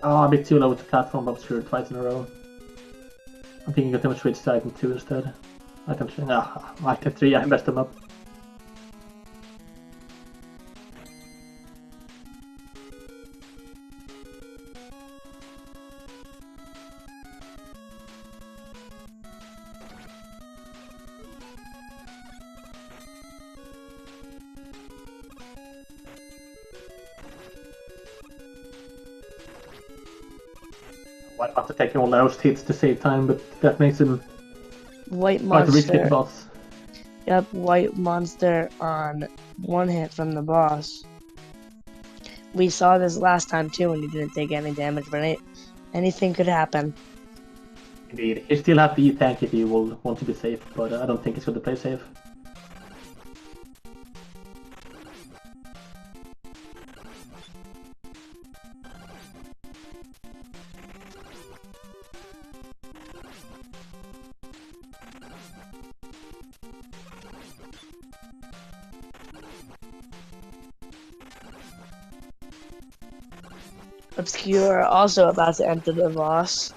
Oh, a bit too low with the platform, Obscure twice in a row. I'm thinking I got too much rich to item 2 instead. Item 3, item 3, I messed them up. WhiteMonster taking all those hits to save time, but that makes him quite risky to WhiteMonster. boss. Yep, WhiteMonster on 1 hit from the boss. We saw this last time too when he didn't take any damage, but anything could happen. Indeed, you still have to eat tank if you will want to be safe, but I don't think it's going to play safe. Obscure also about to enter the boss.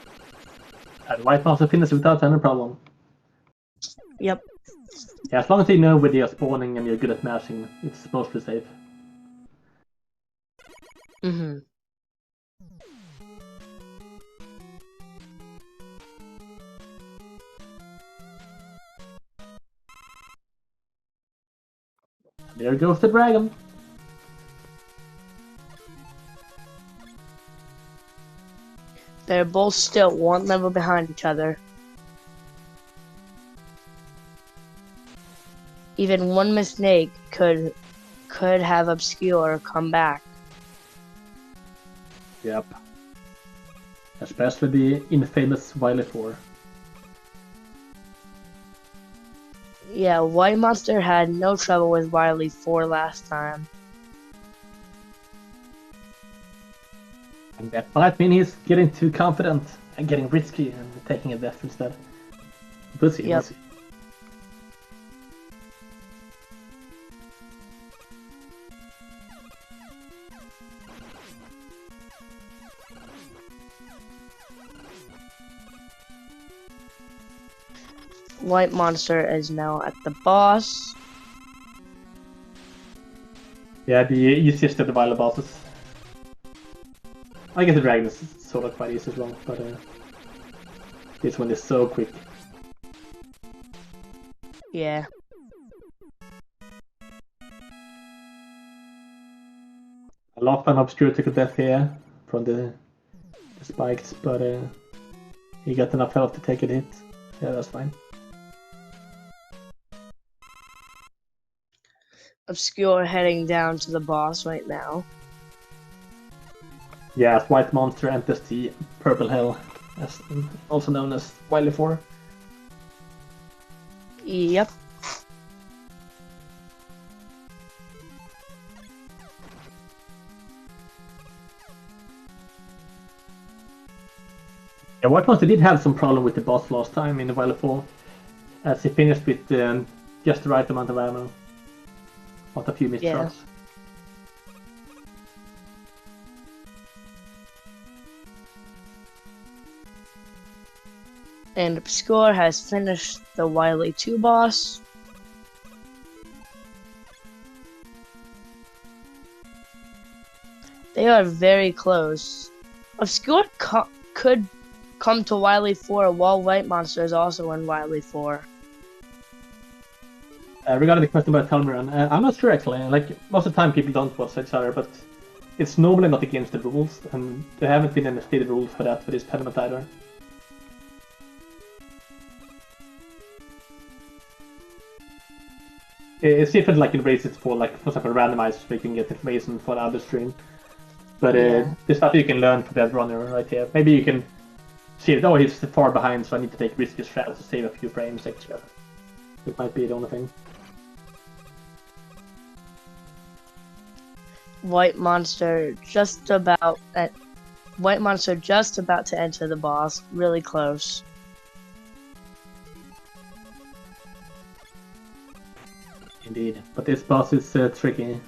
And WhiteMonster finishes without any problem. Yep. Yeah, as long as you know where you're spawning and you're good at mashing, it's mostly safe. Mm-hmm. There goes the dragon. They're both still 1 level behind each other. Even one mistake could have Obscure come back. Yep. Especially the infamous Wily 4. Yeah, WhiteMonster had no trouble with Wily 4 last time. And that might mean he's getting too confident and getting risky and taking a death instead. We'll see, Yep. we'll see. WhiteMonster is now at the boss. Yeah, the easiest of the Violet bosses. I guess the dragon is sort of quite easy as well, but this one is so quick. Yeah. A lot of Obscure took a death here from the spikes, but he got enough health to take a hit. Yeah, that's fine. Obscure heading down to the boss right now. Yeah, as WhiteMonster enters the Purple Hell, also known as Wily 4. Yep. Yeah, WhiteMonster did have some problem with the boss last time in the Wily 4, as he finished with just the right amount of ammo. Not a few missed Yeah. shots. And Obscure has finished the Wily 2 boss. They are very close. Obscure could come to Wily 4 while WhiteMonster is also in Wily 4. Regarding the question about Talmiran, I'm not sure actually. Like, most of the time people don't watch each other, but it's normally not against the rules, and there haven't been any stated rules for that for this tournament either. It's different like in races for, like, for example, randomized, so you can get information for the other stream. But Yeah. there's stuff you can learn from that runner right here. Maybe you can see that, oh, he's far behind, so I need to take risky strats to save a few frames extra. It might be the only thing. WhiteMonster just about to enter the boss, really close. Indeed, but this boss is tricky.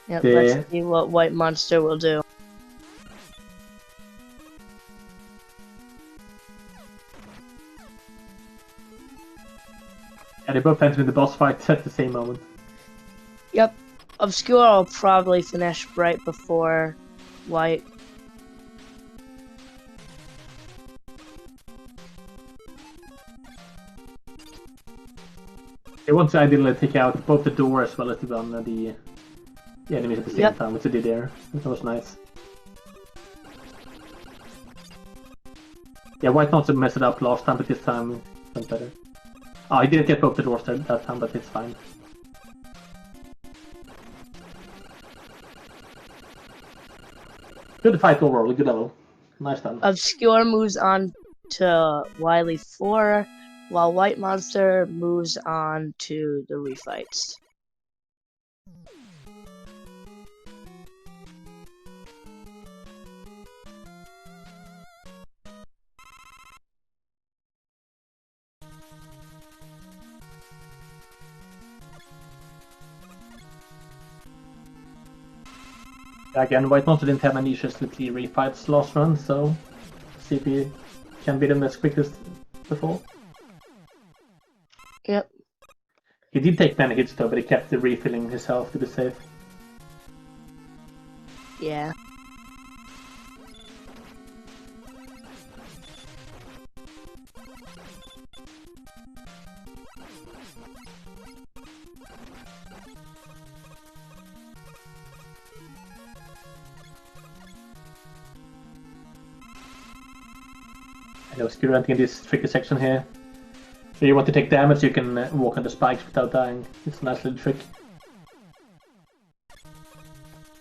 Yep, let's see what WhiteMonster will do. And they both entered in the boss fight at the same moment. Yep. Obscure will probably finish right before White. They want to ideally take out both the door as well as the enemies at the same time, which they did there. That was nice. Yeah, WhiteMonster messed it up last time, but this time it went better. Oh, he didn't get both the doors that time, but it's fine. Good fight overall, good level. Nice done. Obscure moves on to Wily 4, while WhiteMonster moves on to the refights. Again, WhiteMonster didn't have any issues with the refights last run, so see if he can beat him as quick as before. Yep. He did take many hits though, but he kept refilling his health to be safe. Yeah. I know Obscure entering this tricky section here. So you want to take damage, you can walk on the spikes without dying. It's a nice little trick.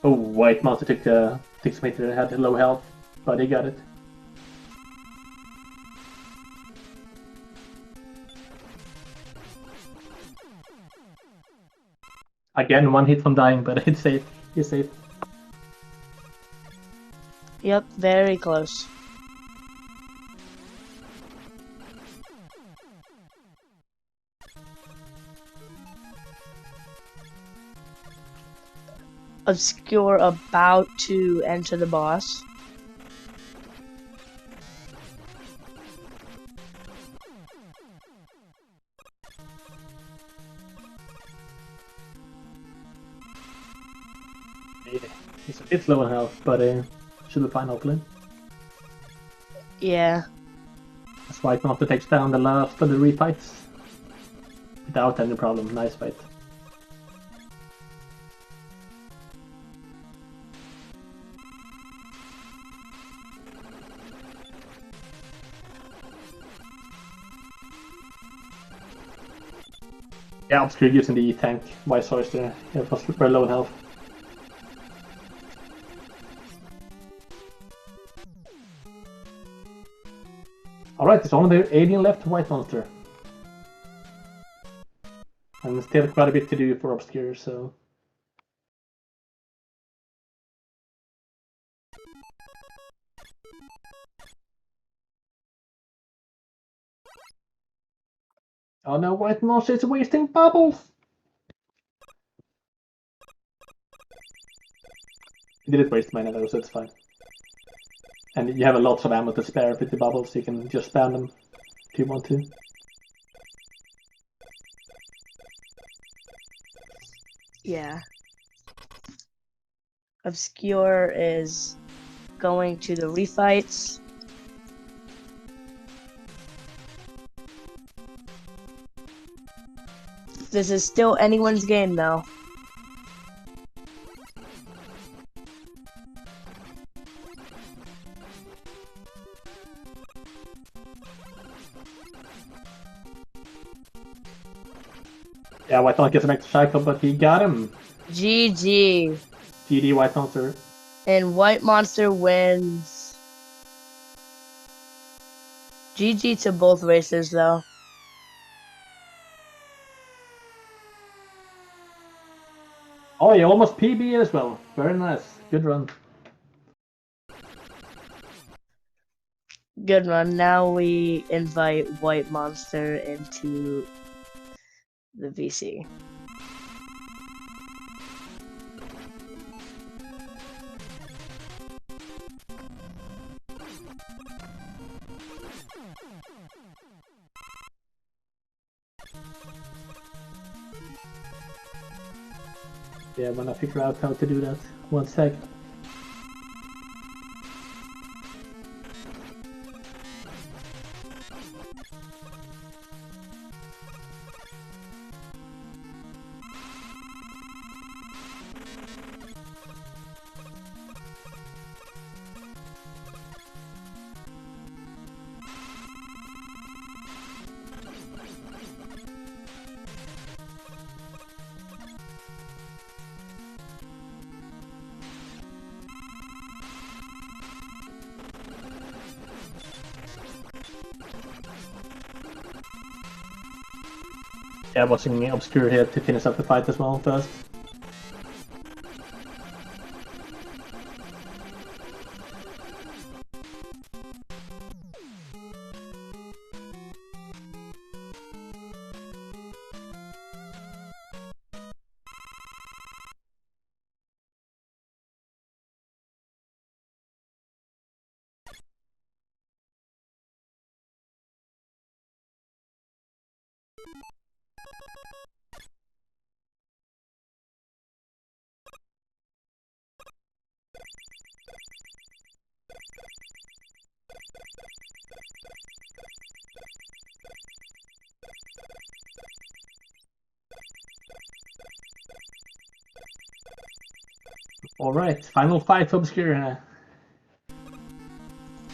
Oh, WhiteMonster took the 6 meter, had low health, but he got it. Again, one hit from dying, but it's safe. He's safe. Yep, very close. Obscure about to enter the boss. He's a bit low on health, but should be fine hopefully. Yeah. As WhiteMonster takes down the last of the refights. Without any problem, nice fight. Yeah, Obscure using the tank by Source there. It was very low in health. Alright, there's only 18 left to WhiteMonster. And still quite a bit to do for Obscure, so... Oh no, WhiteMonster is wasting bubbles! He didn't waste many though, so it's fine. And you have a lot of ammo to spare with the bubbles, so you can just spam them if you want to. Yeah. Obscure is going to the refights. This is still anyone's game though. Yeah, WhiteMonster gets an extra cycle, but he got him! GG. GD WhiteMonster. And WhiteMonster wins. GG to both races though. Oh, you almost PB as well. Very nice. Good run. Good run. Now we invite WhiteMonster into the VC. Yeah, when I figure out how to do that. 1 sec. Yeah, watching Obscure here to finish up the fight as well first. Alright, final fight for Obscure.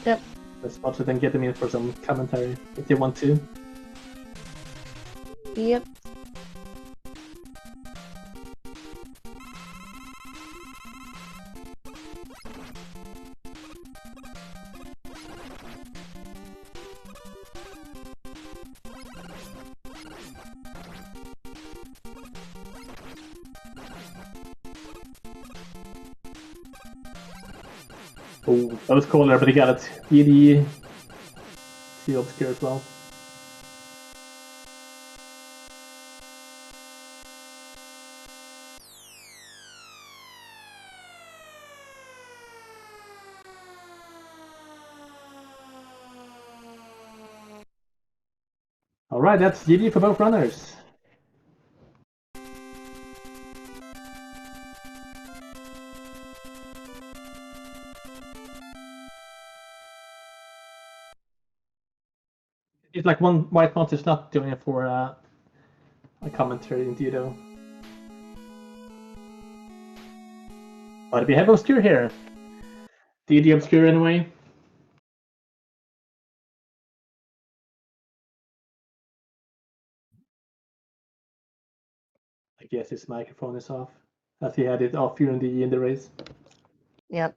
Yep. Let's watch it and get them in for some commentary if they want to. Yep. Oh, that was cool there, but he got it. GD to Obscure as well. Alright, that's GG for both runners. It's like one WhiteMonster's not doing it for a commentary interview though. But we have Obscure here. GG Obscure anyway. I guess his microphone is off, as he had it off during the race. Yep.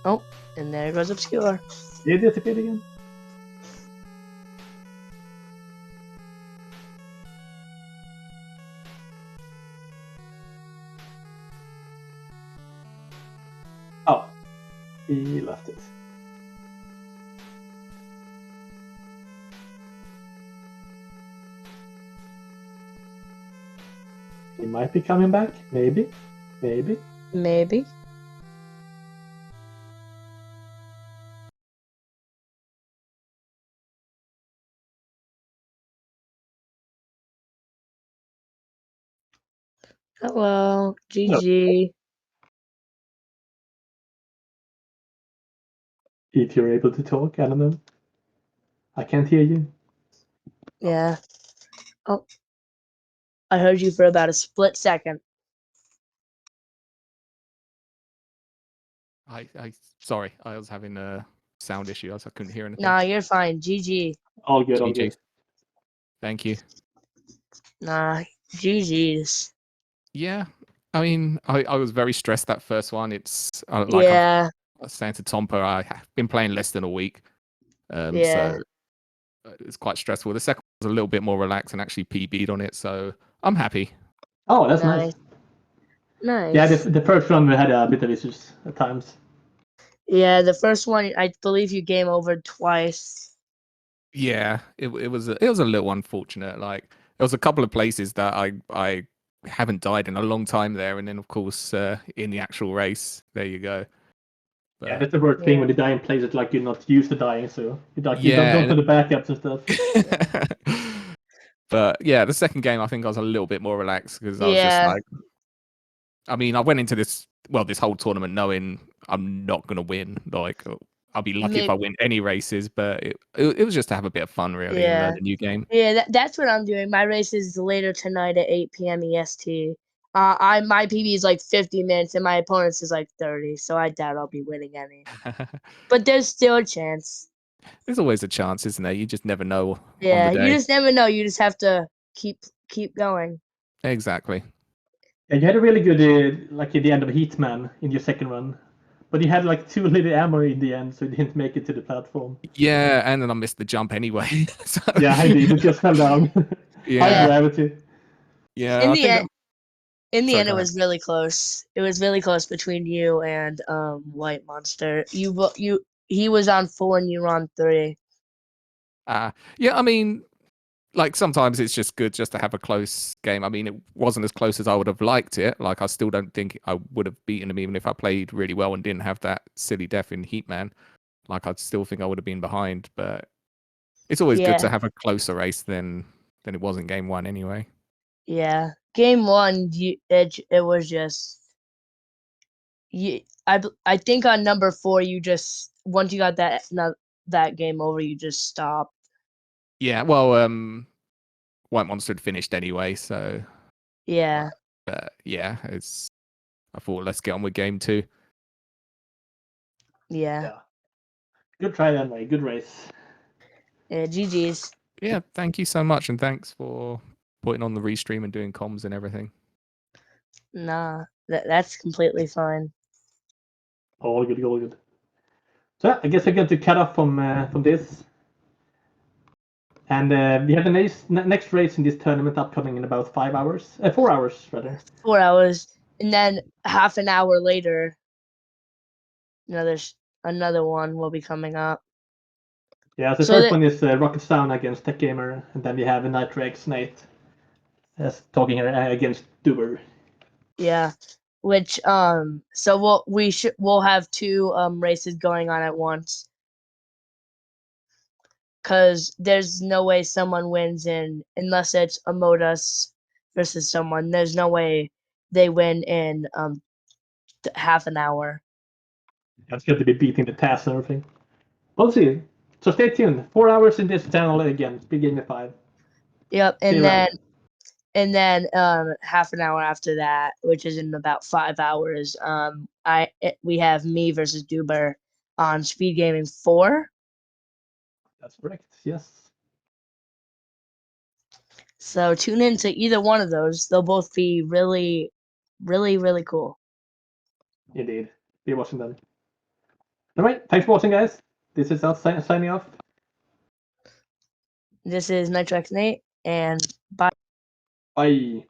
Oh, and there goes Obscure. He disappeared again. Oh, he left it. He might be coming back. Maybe. Maybe. Maybe. Hello, GG. If you're able to talk, I don't know. I can't hear you. Yeah. Oh. I heard you for about a split second. Sorry, I was having a sound issue. I couldn't hear anything. Nah, you're fine. GG. All good, all GG. good. Thank you. Nah, GG's. Yeah, I mean, I was very stressed that first one. It's like Yeah. I was saying to Tompa, I have been playing less than a week, Yeah. so it's quite stressful. The second was a little bit more relaxed and actually PB'd on it, so I'm happy. Oh, that's nice. Nice. Yeah, the first one we had a bit of issues at times. Yeah, the first one, I believe you game over twice. Yeah, it was a little unfortunate. Like there was a couple of places that I haven't died in a long time there, and then of course in the actual race, there you go. Yeah, But that's the worst thing Yeah. when you die in places like you're not used to dying, so you don't Yeah, have the backups and stuff. but yeah, the second game I think I was a little bit more relaxed because I was just Yeah. like, I mean, I went into this whole tournament knowing I'm not gonna win. Like, I'll be lucky if I win any races, but it was just to have a bit of fun really and learn Yeah. a new game. Yeah, that's what I'm doing. My race is later tonight at 8 p.m. EST. My PB is like 50 minutes and my opponent's is like 30, so I doubt I'll be winning any. But there's still a chance. There's always a chance, isn't there? You just never know on Yeah, the you day. just never know. You just have to keep going. Exactly. And you had a really good, like at the end of Hitman in your second run, but you had like too little ammo in the end, so you didn't make it to the platform. Yeah, and then I missed the jump anyway. So, Yeah, I did. It just fell down. High yeah, gravity. yeah. In I the think. end, in the Sorry, end, go it ahead. was really close. It was really close between you and WhiteMonster. He was on 4 and you were on 3. Yeah, I mean, like sometimes it's just good just to have a close game. I mean, it wasn't as close as I would have liked it. Like, I still don't think I would have beaten him even if I played really well and didn't have that silly death in Heatman. Like, I'd still think I would have been behind, but it's always good Yeah, to have a closer race than it was in game one anyway. yeah. Game 1, it was just you. I think on number 4, you just once you got that game over, you just stopped. Yeah, well, White Monster had finished anyway, so Yeah, but yeah, I thought let's get on with game 2. yeah, Yeah. Good try anyway. Good race. yeah. GG's. Yeah, thank you so much, and thanks for putting on the restream and doing comms and everything. Nah, that's completely fine. All good, all good. So I guess I get to cut off from this. And we have the next race in this tournament upcoming in about 5 hours. 4 hours, rather. 4 hours, and then half an hour later, another one will be coming up. Yeah, the So first that one is Rocket Sound against Tech Gamer, and then we have Nitrex Nate talking against Duber. yeah, which so we'll have 2 races going on at once. Cause there's no way someone wins unless it's a Modus versus someone. There's no way they win in half an hour. It's going to be beating the task and everything. We'll see. So stay tuned. 4 hours in this channel again. SpeedGaming 5. Yep, See you around. and then half an hour after that, which is in about 5 hours, we have me versus Duber on SpeedGaming 4. That's correct. Yes. So tune in to either one of those. They'll both be really, really, really cool. Indeed. Be watching them. All right. Thanks for watching, guys. This is us signing off. This is Nitrex Nate, and bye. Bye.